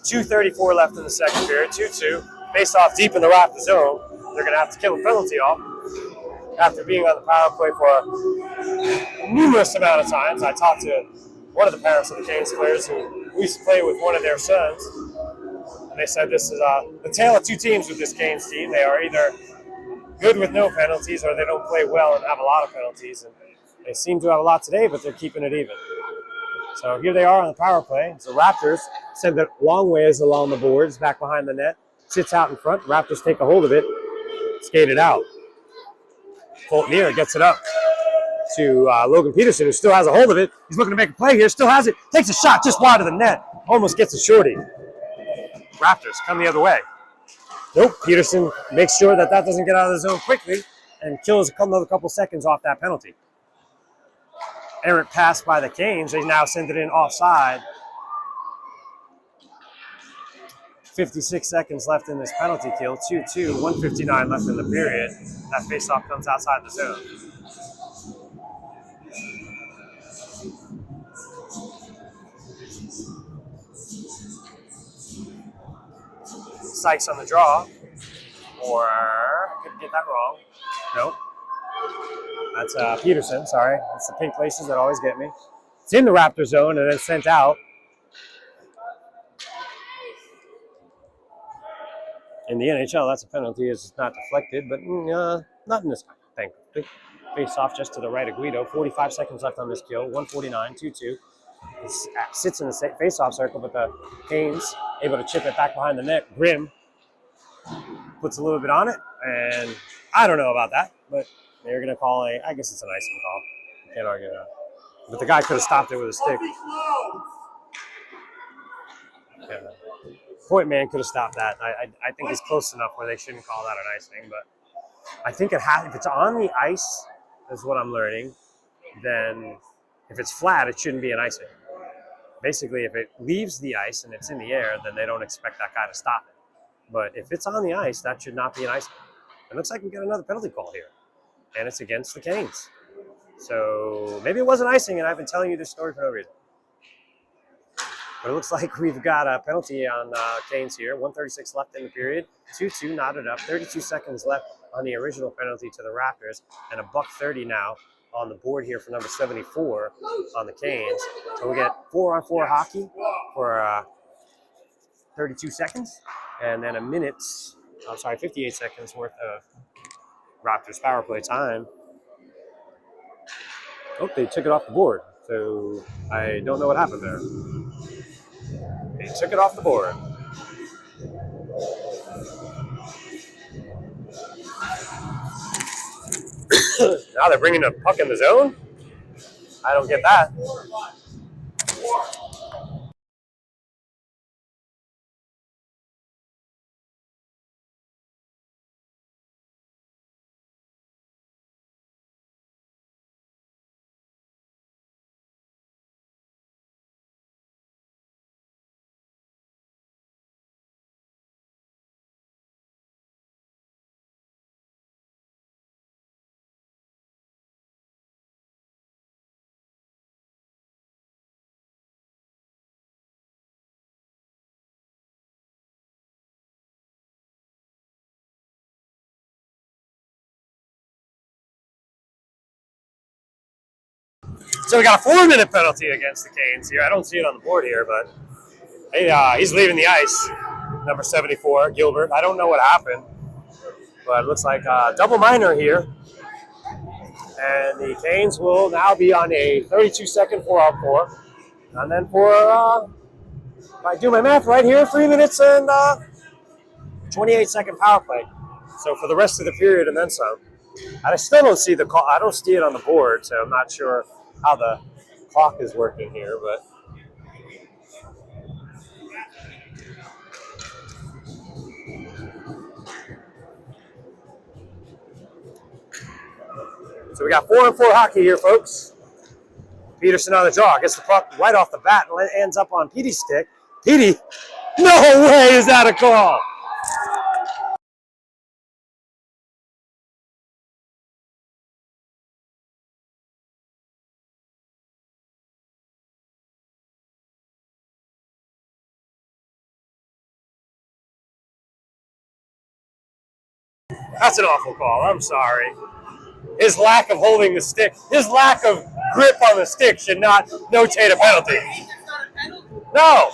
Speaker 1: 2:34 left in the second period, 2-2. Face off deep in the Raptor zone. They're going to have to kill a penalty off. After being on the power play for a numerous amount of times, I talked to one of the parents of the Canes players who used to play with one of their sons. And they said this is the tale of two teams with this Canes team. They are either good with no penalties or they don't play well and have a lot of penalties. And they seem to have a lot today, but they're keeping it even. So here they are on the power play. The Raptors send it long ways along the boards, back behind the net. Sits out in front. Raptors take a hold of it. Skate it out. Fultonier gets it up to Logan Peterson, who still has a hold of it. He's looking to make a play here. Still has it. Takes a shot just wide of the net. Almost gets a shorty. Raptors come the other way. Nope. Peterson makes sure that doesn't get out of the zone quickly and kills another couple seconds off that penalty. Errant pass by the Canes. They now send it in offside. 56 seconds left in this penalty kill. 2-2, 1:59 left in the period. That faceoff comes outside the zone. Sykes on the draw. Or, couldn't get that wrong. Nope. That's Peterson, sorry. It's the pink laces that always get me. It's in the Raptor zone and then sent out. In the NHL, that's a penalty. It's not deflected, but not in this time, thankfully. Face off just to the right of Guido. 45 seconds left on this kill. 149, 2-2. It sits in the face-off circle, but the Canes able to chip it back behind the net. Grim puts a little bit on it, and I don't know about that, but they're going to call I guess it's an icing call. Can't argue that. But the guy could have stopped it with a stick. Yeah. Point man could have stopped that. I think he's close enough where they shouldn't call that an icing, but I think if it's on the ice, is what I'm learning, then if it's flat, it shouldn't be an icing. Basically, if it leaves the ice and it's in the air, then they don't expect that guy to stop it. But if it's on the ice, that should not be an icing. It looks like we got another penalty call here, and it's against the Canes. So maybe it wasn't icing, and I've been telling you this story for no reason. But it looks like we've got a penalty on Canes here. 1:36 left in the period. 2-2 knotted up. 32 seconds left on the original penalty to the Raptors, and $1.30 now on the board here for number 74 on the Canes. So we get 4-on-4 hockey for 32 seconds, and then 58 seconds worth of Raptors power play time. Oh, they took it off the board, so I don't know what happened there. They took it off the board. Now they're bringing the puck in the zone? I don't get that. So we got a 4-minute penalty against the Canes here. I don't see it on the board here, but he's leaving the ice. Number 74, Gilbert. I don't know what happened, but it looks like a double minor here. And the Canes will now be on a 32-second 4-on-4. And then if I do my math right here, 3 minutes and 28-second power play. So for the rest of the period and then some. I still don't see the call. I don't see it on the board, so I'm not sure how the clock is working here, but so we got 4-on-4 hockey here, folks. Peterson on the draw. Gets the puck right off the bat and ends up on Petey's stick. Petey, no way is that a call. That's an awful call. I'm sorry. His lack of holding the stick, his lack of grip on the stick should not notate a penalty. No.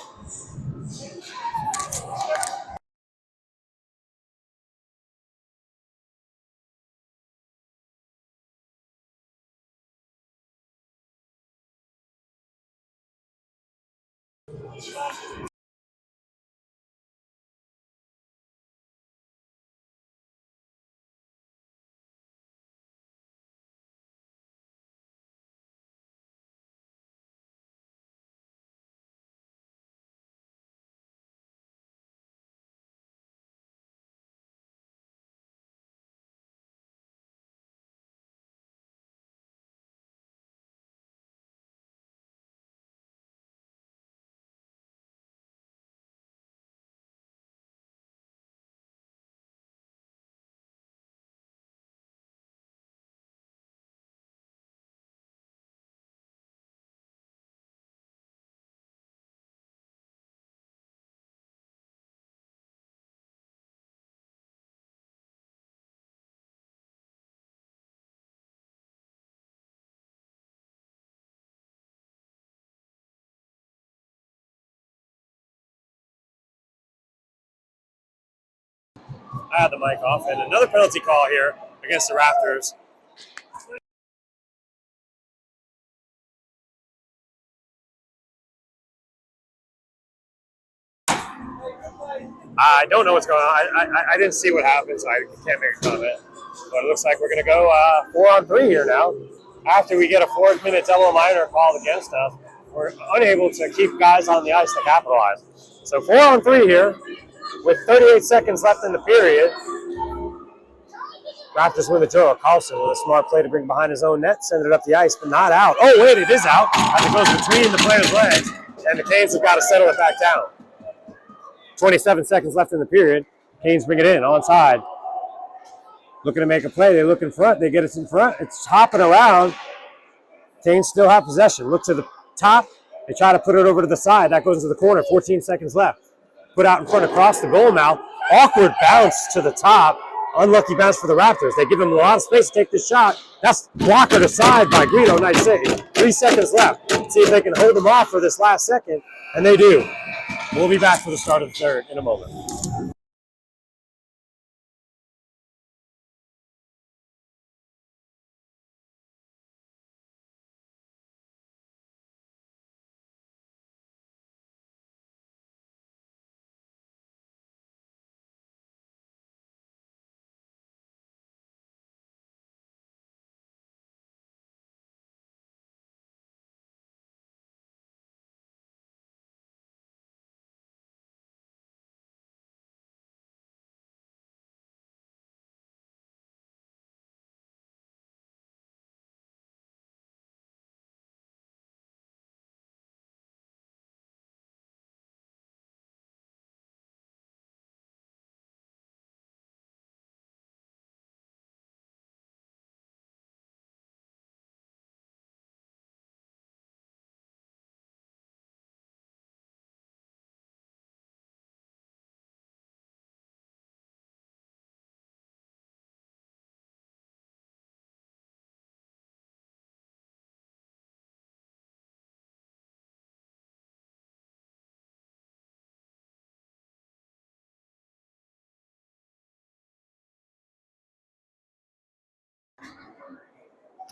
Speaker 1: I had the mic off, and another penalty call here against the Raptors. I don't know what's going on. I didn't see what happened, so I can't make a comment. But it looks like we're going to go 4-on-3 here now. After we get a 4-minute double minor called against us, we're unable to keep guys on the ice to capitalize. So 4-on-3 here with 38 seconds left in the period. Raptors win the draw. Carlson with a smart play to bring behind his own net, send it up the ice, but not out. Oh, wait, it is out as it goes between the player's legs, and the Canes have got to settle it back down. 27 seconds left in the period. Canes bring it in, onside. Looking to make a play. They look in front. They get it in front. It's hopping around. Canes still have possession. Look to the top. They try to put it over to the side. That goes to the corner. 14 seconds left. Put out in front across the goal mouth. Awkward bounce to the top. Unlucky bounce for the Raptors. They give them a lot of space to take the shot. That's blocked aside by Guido. Nice save. 3 seconds left. See if they can hold them off for this last second. And they do. We'll be back for the start of the third in a moment.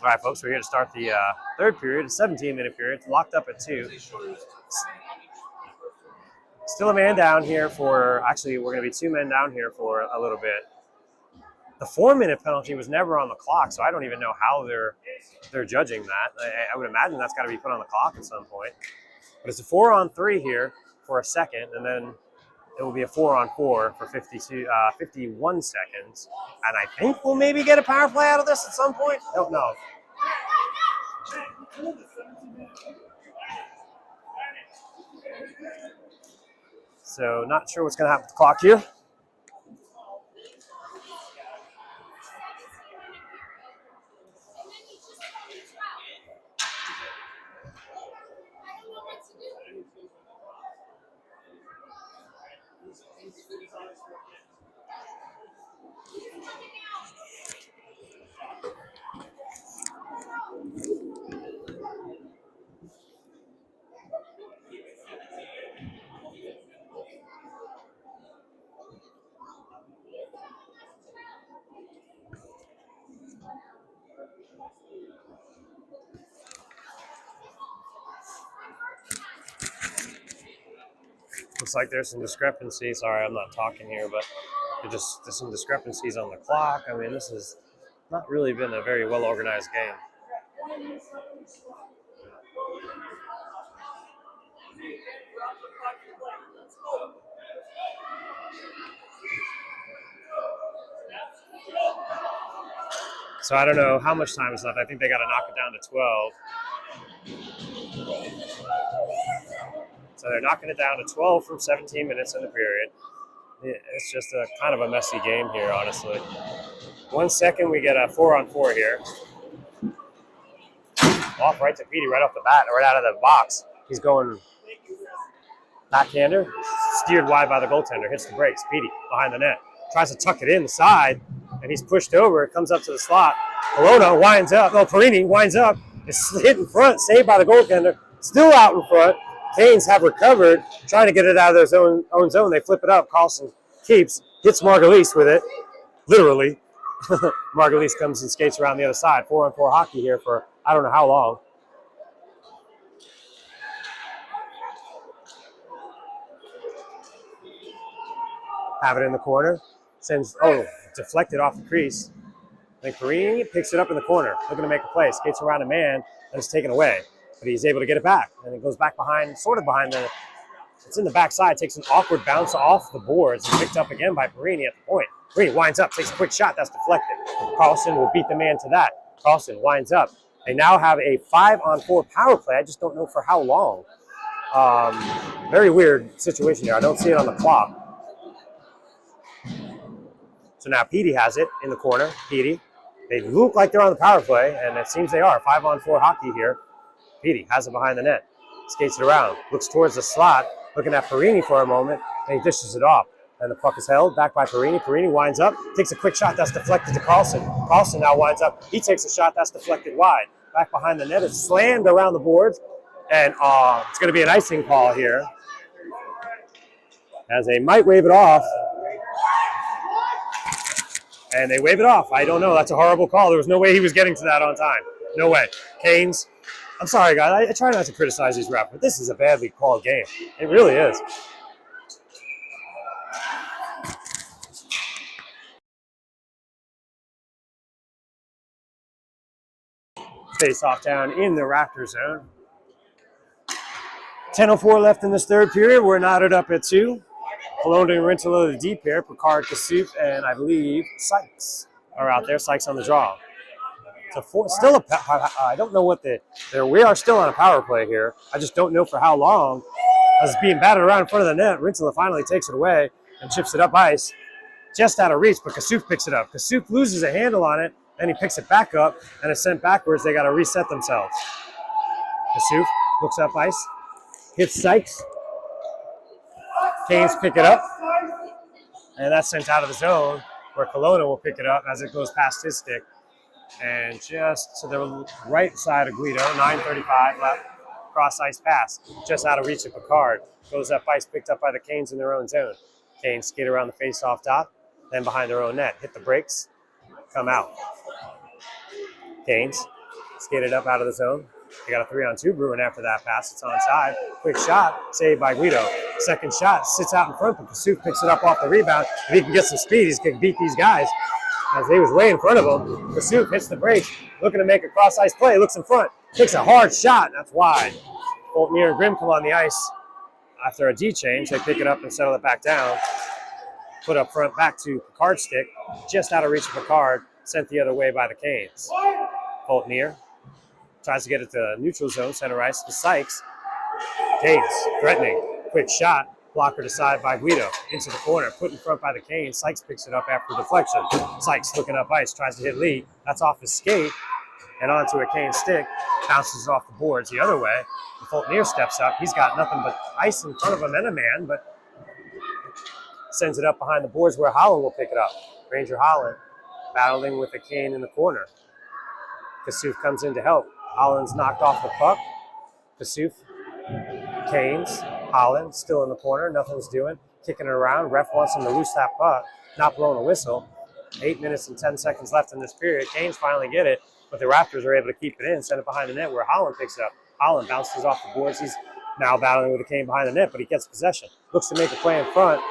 Speaker 1: All right, folks, we're here to start the third period, a 17-minute period. It's locked up at 2. Still a man down here for, actually, we're going to be 2 men down here for a little bit. The 4-minute penalty was never on the clock, so I don't even know how they're judging that. I would imagine that's got to be put on the clock at some point. But it's a 4-on-3 here for a second, and then it will be a 4-on-4 for 51 seconds. And I think we'll maybe get a power play out of this at some point. Don't know. So not sure what's going to happen with the clock here. Looks like there's some discrepancies. Sorry, I'm not talking here, but there's some discrepancies on the clock. I mean, this has not really been a very well-organized game. So I don't know how much time is left. I think they got to knock it down to 12. So they're knocking it down to 12 from 17 minutes in the period. It's just a kind of a messy game here, honestly. 1 second, we get a 4-on-4 here. Off right to Petey right off the bat, right out of the box. He's going backhander, steered wide by the goaltender, hits the brakes. Petey behind the net, tries to tuck it inside, and he's pushed over. It comes up to the slot. Pelona winds up. No, Perini winds up. It's hit in front, saved by the goaltender. Still out in front. Canes have recovered, trying to get it out of their own zone. They flip it up. Carlson keeps, hits Margulies with it, literally. Margulies comes and skates around the other side. 4-on-4 hockey here for I don't know how long. Have it in the corner. Sends, oh, deflected off the crease. I think Perini picks it up in the corner, looking to make a play. Skates around a man, and it's taken away. But he's able to get it back. And it goes back behind, sort of behind the, it's in the backside, takes an awkward bounce off the boards and picked up again by Perini at the point. Perini winds up, takes a quick shot, that's deflected. Carlson will beat the man to that. Carlson winds up. They now have a 5-on-4 power play. I just don't know for how long. Very weird situation here. I don't see it on the clock. So now Petey has it in the corner. Petey. They look like they're on the power play, and it seems they are. 5-on-4 hockey here. Petey has it behind the net. Skates it around. Looks towards the slot. Looking at Perini for a moment, and he dishes it off. And the puck is held back by Perini. Perini winds up, takes a quick shot that's deflected to Carlson. Carlson now winds up. He takes a shot that's deflected wide. Back behind the net. It's slammed around the boards. And it's going to be an icing call here, as they might wave it off. And they wave it off. I don't know. That's a horrible call. There was no way he was getting to that on time. No way. Canes. I'm sorry, guys. I try not to criticize these refs, but this is a badly called game. It really is. Face off down in the Raptor zone. 10:04 left in this third period. We're knotted up at 2. Malone and Rintolo the deep pair. Picard, Kasuf, and I believe Sykes are out there. Sykes on the draw. So still I don't know what we are still on a power play here. I just don't know for how long. As it's being batted around in front of the net, Rintolo finally takes it away and chips it up ice. Just out of reach, but Kasuf picks it up. Kasuf loses a handle on it, and he picks it back up, and it's sent backwards. They got to reset themselves. Kasuf looks up ice, hits Sykes. Canes pick it up, and that's sent out of the zone, where Kelowna will pick it up as it goes past his stick. And just to the right side of Guido, 9:35 left, cross ice pass, just out of reach of Picard. Goes up ice, picked up by the Canes in their own zone. Canes skate around the face-off dot, then behind their own net, hit the brakes, come out. Canes skated up out of the zone. They got a 3-on-2 brewing after that pass. It's onside. Quick shot, saved by Guido. Second shot, sits out in front, but Kasuf picks it up off the rebound. If he can get some speed, he's going to beat these guys. As he was way in front of him, Kasuf hits the brakes, looking to make a cross-ice play, looks in front, takes a hard shot, that's wide. Boltneer and Grimm come on the ice after a D change. They pick it up and settle it back down. Put up front back to Picard's stick, just out of reach of Picard, sent the other way by the Canes. Boltneer tries to get it to neutral zone, center ice to Sykes. Canes threatening, quick shot. Blocker to side by Guido, into the corner, put in front by the Canes. Sykes picks it up after deflection. Sykes looking up ice, tries to hit Lee. That's off his skate and onto a Cane stick. Bounces off the boards the other way. Fultonier steps up. He's got nothing but ice in front of him and a man, but sends it up behind the boards where Holland will pick it up. Ranger Holland battling with a Cane in the corner. Kasuf comes in to help. Holland's knocked off the puck. Kasuf, Canes, Holland still in the corner, nothing's doing, kicking it around. Ref wants him to loose that puck, not blowing a whistle. 8 minutes and 10 seconds left in this period. Canes finally get it, but the Raptors are able to keep it in, send it behind the net where Holland picks it up. Holland bounces off the boards. He's now battling with a Cane behind the net, but he gets possession. Looks to make a play in front,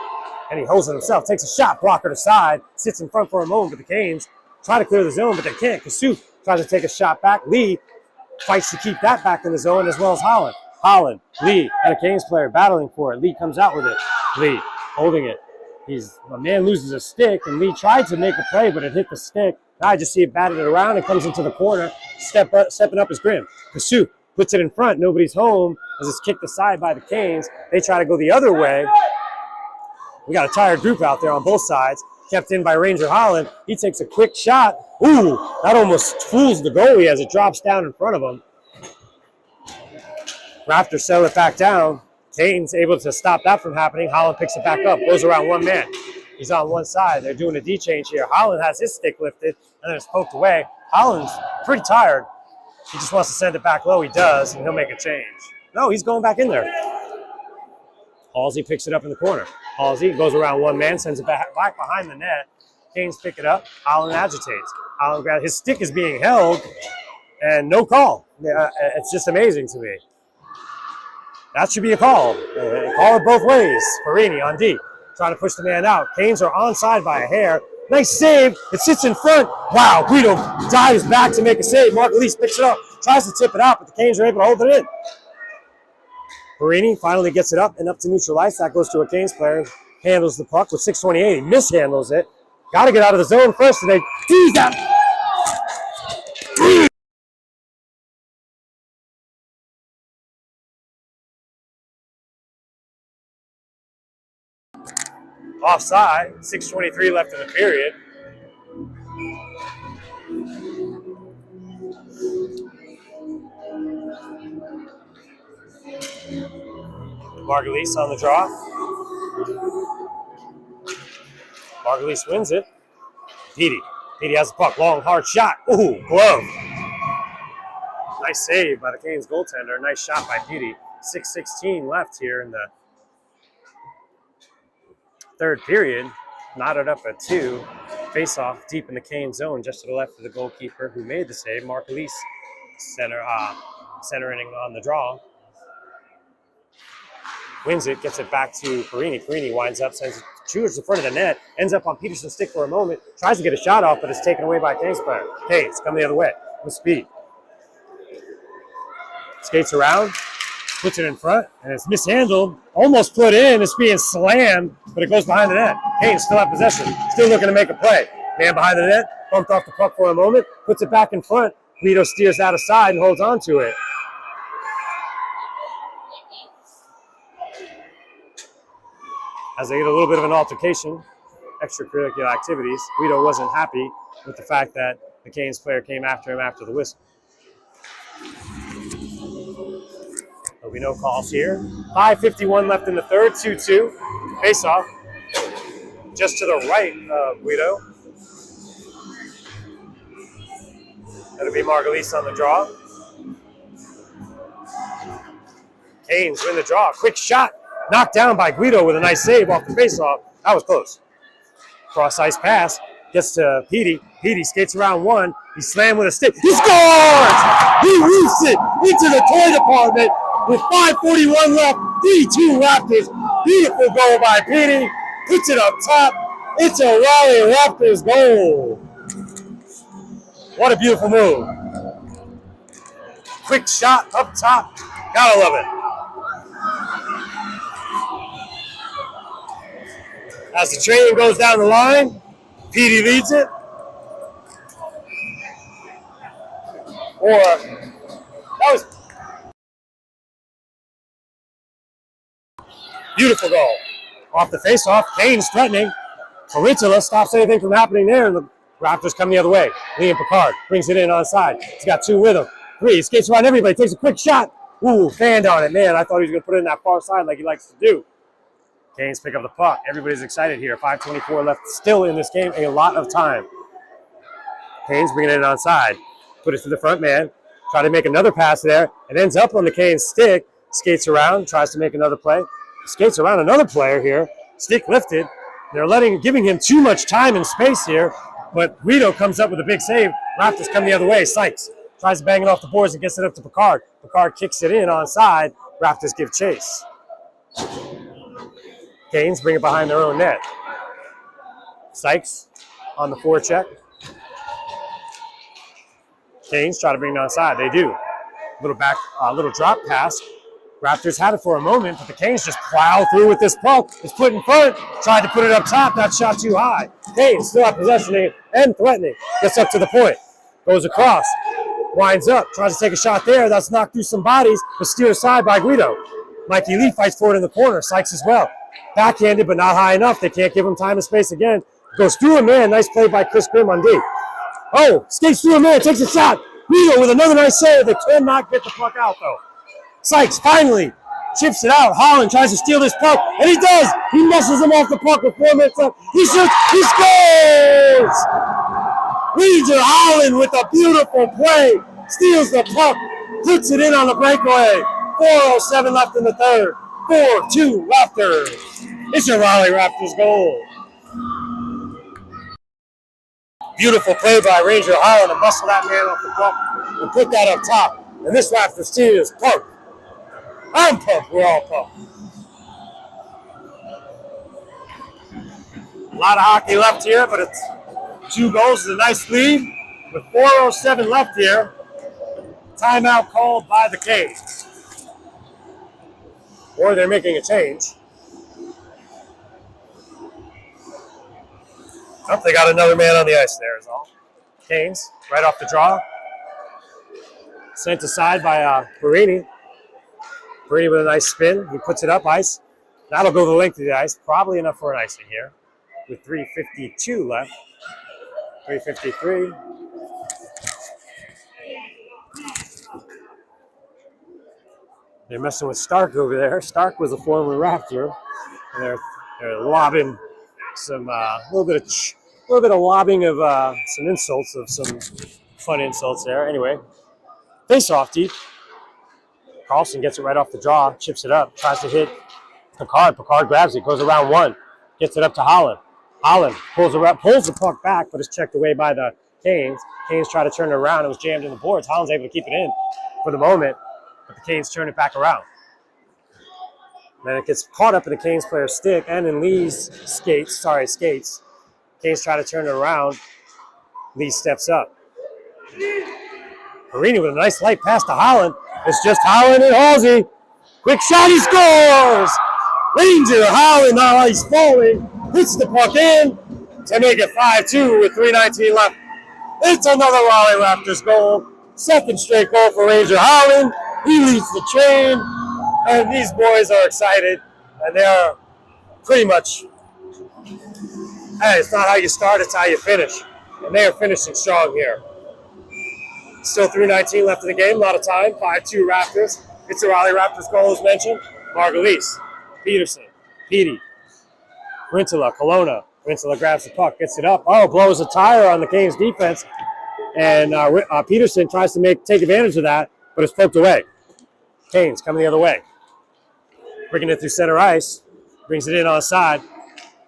Speaker 1: and he holds it himself, takes a shot, blocker to side, sits in front for a moment, but the Canes try to clear the zone, but they can't. Kasuf tries to take a shot back. Lee fights to keep that back in the zone, as well as Holland. Holland, Lee, and a Canes player battling for it. Lee comes out with it. Lee holding it. A man loses a stick, and Lee tried to make a play, but it hit the stick. Now I just see it batted around. It comes into the corner. Stepping up is Grimm. Kasuf puts it in front. Nobody's home as it's kicked aside by the Canes. They try to go the other way. We got a tired group out there on both sides. Kept in by Ranger Holland. He takes a quick shot. Ooh, that almost fools the goalie as it drops down in front of him. Raptors settle it back down. Canes able to stop that from happening. Holland picks it back up, goes around one man. He's on one side. They're doing a D change here. Holland has his stick lifted, and then it's poked away. Holland's pretty tired. He just wants to send it back low. He does, and he'll make a change. No, he's going back in there. Halsey picks it up in the corner. Halsey goes around one man, sends it back behind the net. Canes pick it up. Holland agitates. Holland grabs. His stick is being held, and no call. It's just amazing to me. That should be a call. Call it both ways. Perini on D. trying to push the man out. Canes are onside by a hair. Nice save. It sits in front. Wow, Guido dives back to make a save. Mark Elise picks it up, tries to tip it out, but the Canes are able to hold it in. Barini finally gets it up and up to neutral ice. That goes to a Canes player. Handles the puck with 6:28. He mishandles it. Got to get out of the zone first, and they do that. Offside. 6:23 left in the period. Margulies on the draw. Margulies wins it. Petey has the puck. Long, hard shot. Ooh, glove. Nice save by the Canes goaltender. Nice shot by Petey. 6:16 left here in the third period. Knotted up at 2. Face-off deep in the Canes zone, just to the left of the goalkeeper who made the save. Margulies centering on the draw. Wins it, gets it back to Perini. Perini winds up, sends it towards the front of the net, ends up on Peterson's stick for a moment, tries to get a shot off, but it's taken away by Canes player. Canes coming the other way with speed. Skates around, puts it in front, and it's mishandled. Almost put in, it's being slammed, but it goes behind the net. Canes still have possession, still looking to make a play. Man behind the net, bumped off the puck for a moment, puts it back in front. Guido steers out of side and holds on to it. As they get a little bit of an altercation, extracurricular activities, Guido wasn't happy with the fact that the Canes player came after him after the whistle. There'll be no calls here. 5:51 left in the third, 2-2. Face-off just to the right of Guido. That'll be Margulies on the draw. Canes win the draw. Quick shot. Knocked down by Guido with a nice save off the faceoff. That was close. Cross-ice pass. Gets to Petey. Petey skates around one. He slammed with a stick. He scores! He roofs it into the toy department with 5:41 left. 3-2 Raptors. Beautiful goal by Petey. Puts it up top. It's a Raleigh Raptors goal. What a beautiful move. Quick shot up top. Gotta love it. As the train goes down the line, Petey leads it. That was beautiful goal. Off the face-off, Canes threatening. Corintula stops anything from happening there, and the Raptors come the other way. Liam Picard brings it in onside. He's got 2 with him. 3, he skates around everybody, takes a quick shot. Ooh, fanned on it. Man, I thought he was going to put it in that far side like he likes to do. Canes pick up the puck. Everybody's excited here. 5:24 left still in this game. A lot of time. Canes bringing it in onside. Put it to the front man. Try to make another pass there. It ends up on the Canes stick. Skates around. Tries to make another play. Skates around another player here. Stick lifted. They're giving him too much time and space here. But Guido comes up with a big save. Raptors come the other way. Sykes tries to bang it off the boards and gets it up to Picard. Picard kicks it in onside. Raptors give chase. Canes bring it behind their own net. Sykes on the forecheck. Canes try to bring it onside. They do. Little drop pass. Raptors had it for a moment, but the Canes just plow through with this puck. It's put in front. Tried to put it up top. That shot too high. Canes still have possession and threatening. Gets up to the point. Goes across. Winds up. Tries to take a shot there. That's knocked through some bodies, but steered aside by Guido. Mikey Lee fights for it in the corner. Sykes as well. Backhanded, but not high enough. They can't give him time and space again. Goes through a man. Nice play by Chris Grimm on D. Oh, skates through a man. Takes a shot. Guido with another nice save. They cannot get the puck out, though. Sykes finally chips it out. Holland tries to steal this puck, and he does. He messes him off the puck with 4 minutes left. He shoots. He scores! Region Holland with a beautiful play. Steals the puck. Puts it in on the breakaway. 4:07 left in the third. 4-2 Raptors. It's a Raleigh Raptors goal. Beautiful play by Ranger Holland to muscle that man off the puck and put that up top. And this Raptors team is pumped. I'm pumped. We're all pumped. A lot of hockey left here, but it's 2 goals is a nice lead. With 4:07 left here, timeout called by the Canes. Or they're making a change. Oh, they got another man on the ice there is all. Canes, right off the draw. Sent aside by Perini. Perini with a nice spin. He puts it up ice. That'll go the length of the ice. Probably enough for an icing here. With 3:52 left. 3:53. They're messing with Stark over there. Stark was a former Raptor. And they're lobbing some little bit of lobbing of some insults, of some fun insults there. Anyway, face off deep. Carlson gets it right off the draw, chips it up, tries to hit Picard. Picard grabs it, goes around one, gets it up to Holland. Holland pulls the puck back, but is checked away by the Canes. Canes try to turn it around. It was jammed in the boards. Holland's able to keep it in for the moment, but the Canes turn it back around. Then it gets caught up in the Canes player's stick and in Lee's skates. Canes try to turn it around. Lee steps up. Perini with a nice light pass to Holland. It's just Holland and Halsey. Quick shot, he scores! Ranger Holland, now he's falling, hits the puck in to make it 5-2 with 3:19 left. It's another Raleigh Raptors goal. Second straight goal for Ranger Holland. He leads the chain, and these boys are excited, and they're pretty much, hey, it's not how you start, it's how you finish. And they are finishing strong here. Still 3:19 left in the game, a lot of time. 5-2 Raptors. It's a Raleigh Raptors goal, as mentioned. Margulies, Peterson, Petey, Rintala, Kelowna. Rintala grabs the puck, gets it up. Oh, blows a tire on the Canes defense. And Peterson tries to take advantage of that, but it's poked away. Canes coming the other way. Bringing it through center ice. Brings it in on the side.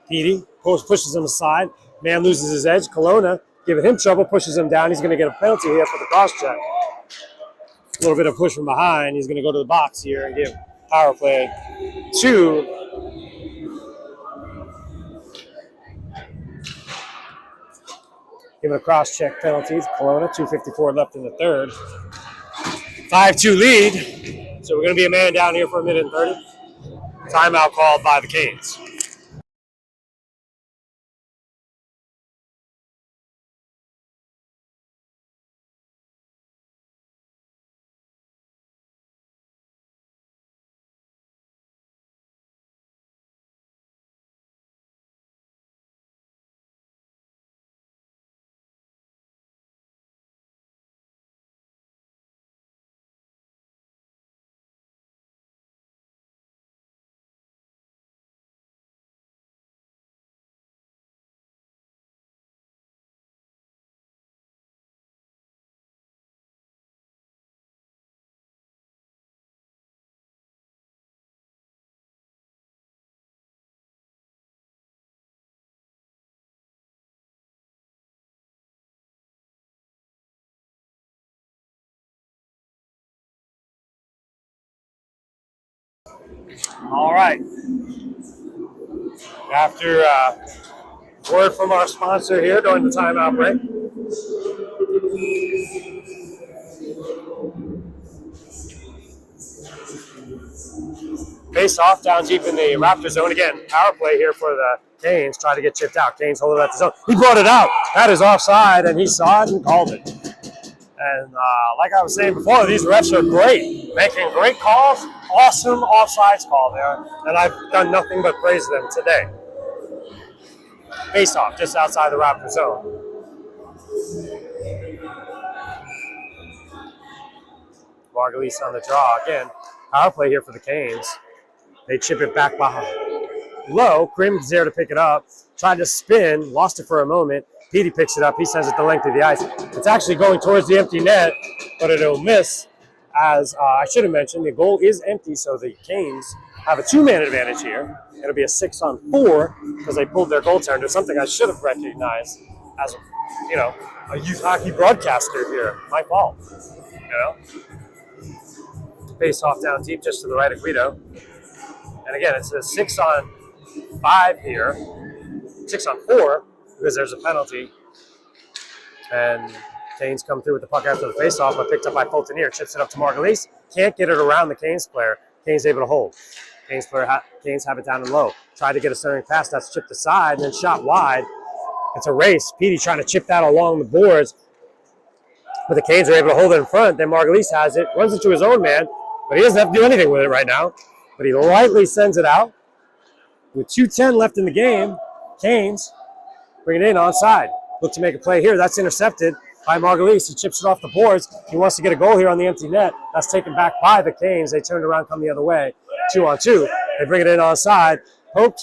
Speaker 1: Petey pushes him aside. Man loses his edge. Kelowna giving him trouble, pushes him down. He's going to get a penalty here for the cross check. A little bit of push from behind. He's going to go to the box here and give power play 2. Giving a cross check penalty to Kelowna. 2:54 left in the third. 5-2 lead. So we're going to be a man down here for 1:30. Timeout called by the Canes. All right. After word from our sponsor here during the timeout break. Face off down deep in the Raptor zone. Again, power play here for the Canes. Try to get chipped out. Canes hold it at the zone. He brought it out. That is offside, and he saw it and called it. And like I was saying before, these refs are great, making great calls. Awesome offsides call there, and I've done nothing but praise them today. Face off just outside the Raptor zone. Margulies on the draw again. Power play here for the Canes. They chip it back behind. Low. Crim's there to pick it up. Tried to spin, lost it for a moment. Petey picks it up. He sends it the length of the ice. It's actually going towards the empty net, but it'll miss. As I should have mentioned, the goal is empty, so the Canes have a 2-man advantage here. It'll be a 6-on-4 because they pulled their goaltender, something I should have recognized as a youth hockey broadcaster here. My fault. Face off down deep just to the right of Guido. And again, it's a 6-on-5 here. 6-on-4 because there's a penalty. And Canes come through with the puck after the faceoff, but picked up by Fultonier. Chips it up to Margulies. Can't get it around the Canes player. Canes able to hold. Canes have it down and low. Tried to get a centering pass. That's chipped aside and then shot wide. It's a race. Petey trying to chip that along the boards. But the Canes are able to hold it in front. Then Margulies has it. Runs into his own man. But he doesn't have to do anything with it right now. But he lightly sends it out. With 2:10 left in the game, Canes bring it in onside. Look to make a play here. That's intercepted by Margulies. He chips it off the boards. He wants to get a goal here on the empty net. That's taken back by the Canes. They turned around, come the other way. 2-on-2. They bring it in onside. Poked,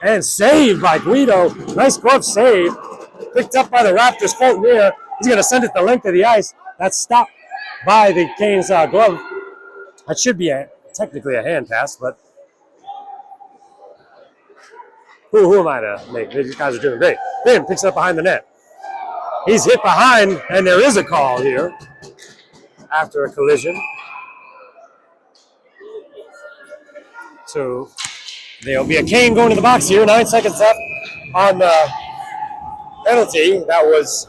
Speaker 1: and saved by Guido. Nice glove save. Picked up by the Raptors. Fultonier. He's going to send it the length of the ice. That's stopped by the Canes glove. That should be technically a hand pass, but who am I to make? These guys are doing great. Finn picks it up behind the net. He's hit behind, and there is a call here after a collision. So there'll be a Cane going to the box here. 9 seconds left on the penalty. That was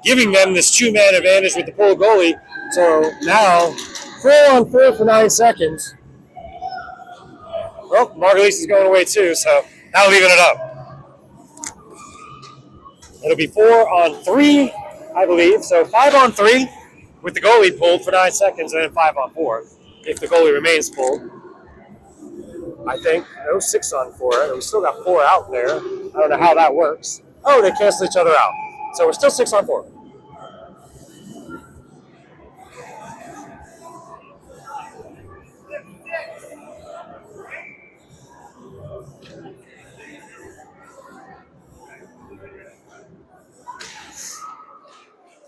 Speaker 1: giving them this 2-man advantage with the pull goalie. So now 4-on-4 for 9 seconds. Well, Margulies is going away too, so now leaving it up. It'll be 4-on-3, I believe. So 5-on-3 with the goalie pulled for 9 seconds, and then 5-on-4 if the goalie remains pulled. I think. No 6-on-4. We still got 4 out there. I don't know how that works. Oh, they cancel each other out. So we're still 6-on-4.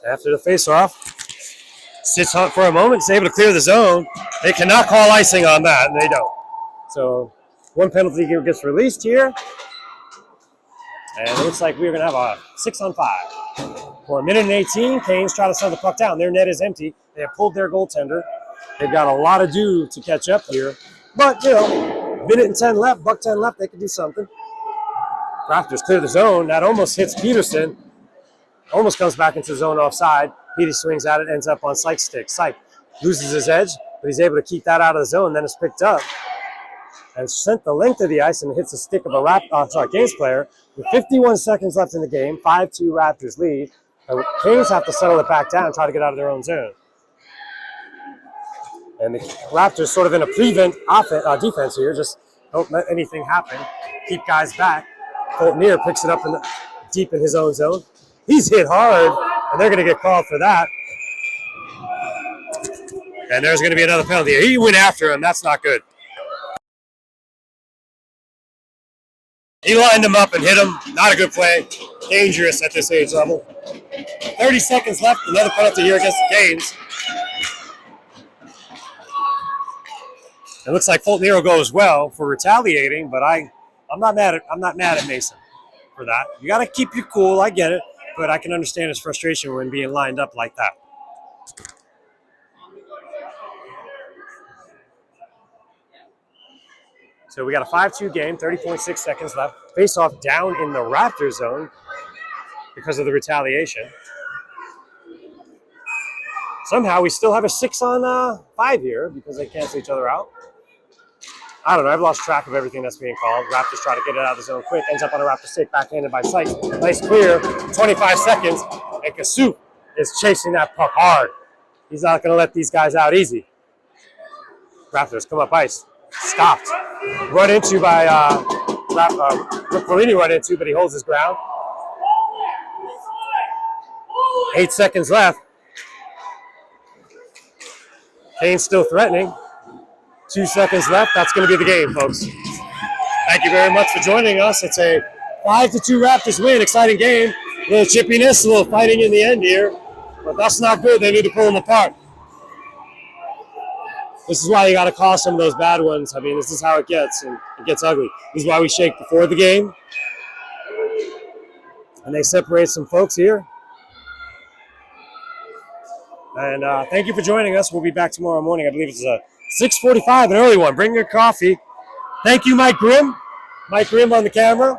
Speaker 1: After the face-off, sits on for a moment, is able to clear the zone. They cannot call icing on that, and they don't. So one penalty gets released here. And it looks like we're going to have a 6-on-5. For 1:18, Canes try to send the puck down. Their net is empty. They have pulled their goaltender. They've got a lot of due to catch up here. But, you know, 1:10 left, $1:10 left, they could do something. Raptors clear the zone. That almost hits Peterson. Almost comes back into the zone offside. Petey swings at it, ends up on Sykes' stick. Sykes loses his edge, but he's able to keep that out of the zone. Then it's picked up and sent the length of the ice and hits the stick of a Canes player. With 51 seconds left in the game, 5-2 Raptors lead. The Canes have to settle it back down and try to get out of their own zone. And the Raptors sort of in a prevent defense here, just don't let anything happen. Keep guys back. Fultonier picks it up deep in his own zone. He's hit hard, and they're going to get called for that. And there's going to be another penalty. He went after him. That's not good. He lined him up and hit him. Not a good play. Dangerous at this age level. 30 seconds left. Another penalty here against the Canes. It looks like Fultonier will go as well for retaliating, but I'm not mad at Mason for that. You got to keep your cool. I get it. But I can understand his frustration when being lined up like that. So we got a 5-2 game, 30.6 seconds left. Face-off down in the Raptor zone because of the retaliation. Somehow we still have a 6-on-5 here because they cancel each other out. I don't know. I've lost track of everything that's being called. Raptors try to get it out of the zone quick. Ends up on a Raptor stick, backhanded by Sykes. Nice clear. 25 seconds. And Kasuk is chasing that puck hard. He's not going to let these guys out easy. Raptors come up ice. Stopped. Run into by Rick Bellini run into, but he holds his ground. 8 seconds left. Canes still threatening. 2 seconds left. That's going to be the game, folks. Thank you very much for joining us. It's a 5-2 Raptors win. Exciting game. A little chippiness, a little fighting in the end here. But that's not good. They need to pull them apart. This is why you got to call some of those bad ones. I mean, this is how it gets, and it gets ugly. This is why we shake before the game. And they separate some folks here. And thank you for joining us. We'll be back tomorrow morning. I believe it's a 6:45, an early one. Bring your coffee. Thank you, Mike Grimm. Mike Grimm on the camera.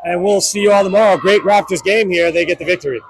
Speaker 1: And we'll see you all tomorrow. Great Raptors game here. They get the victory.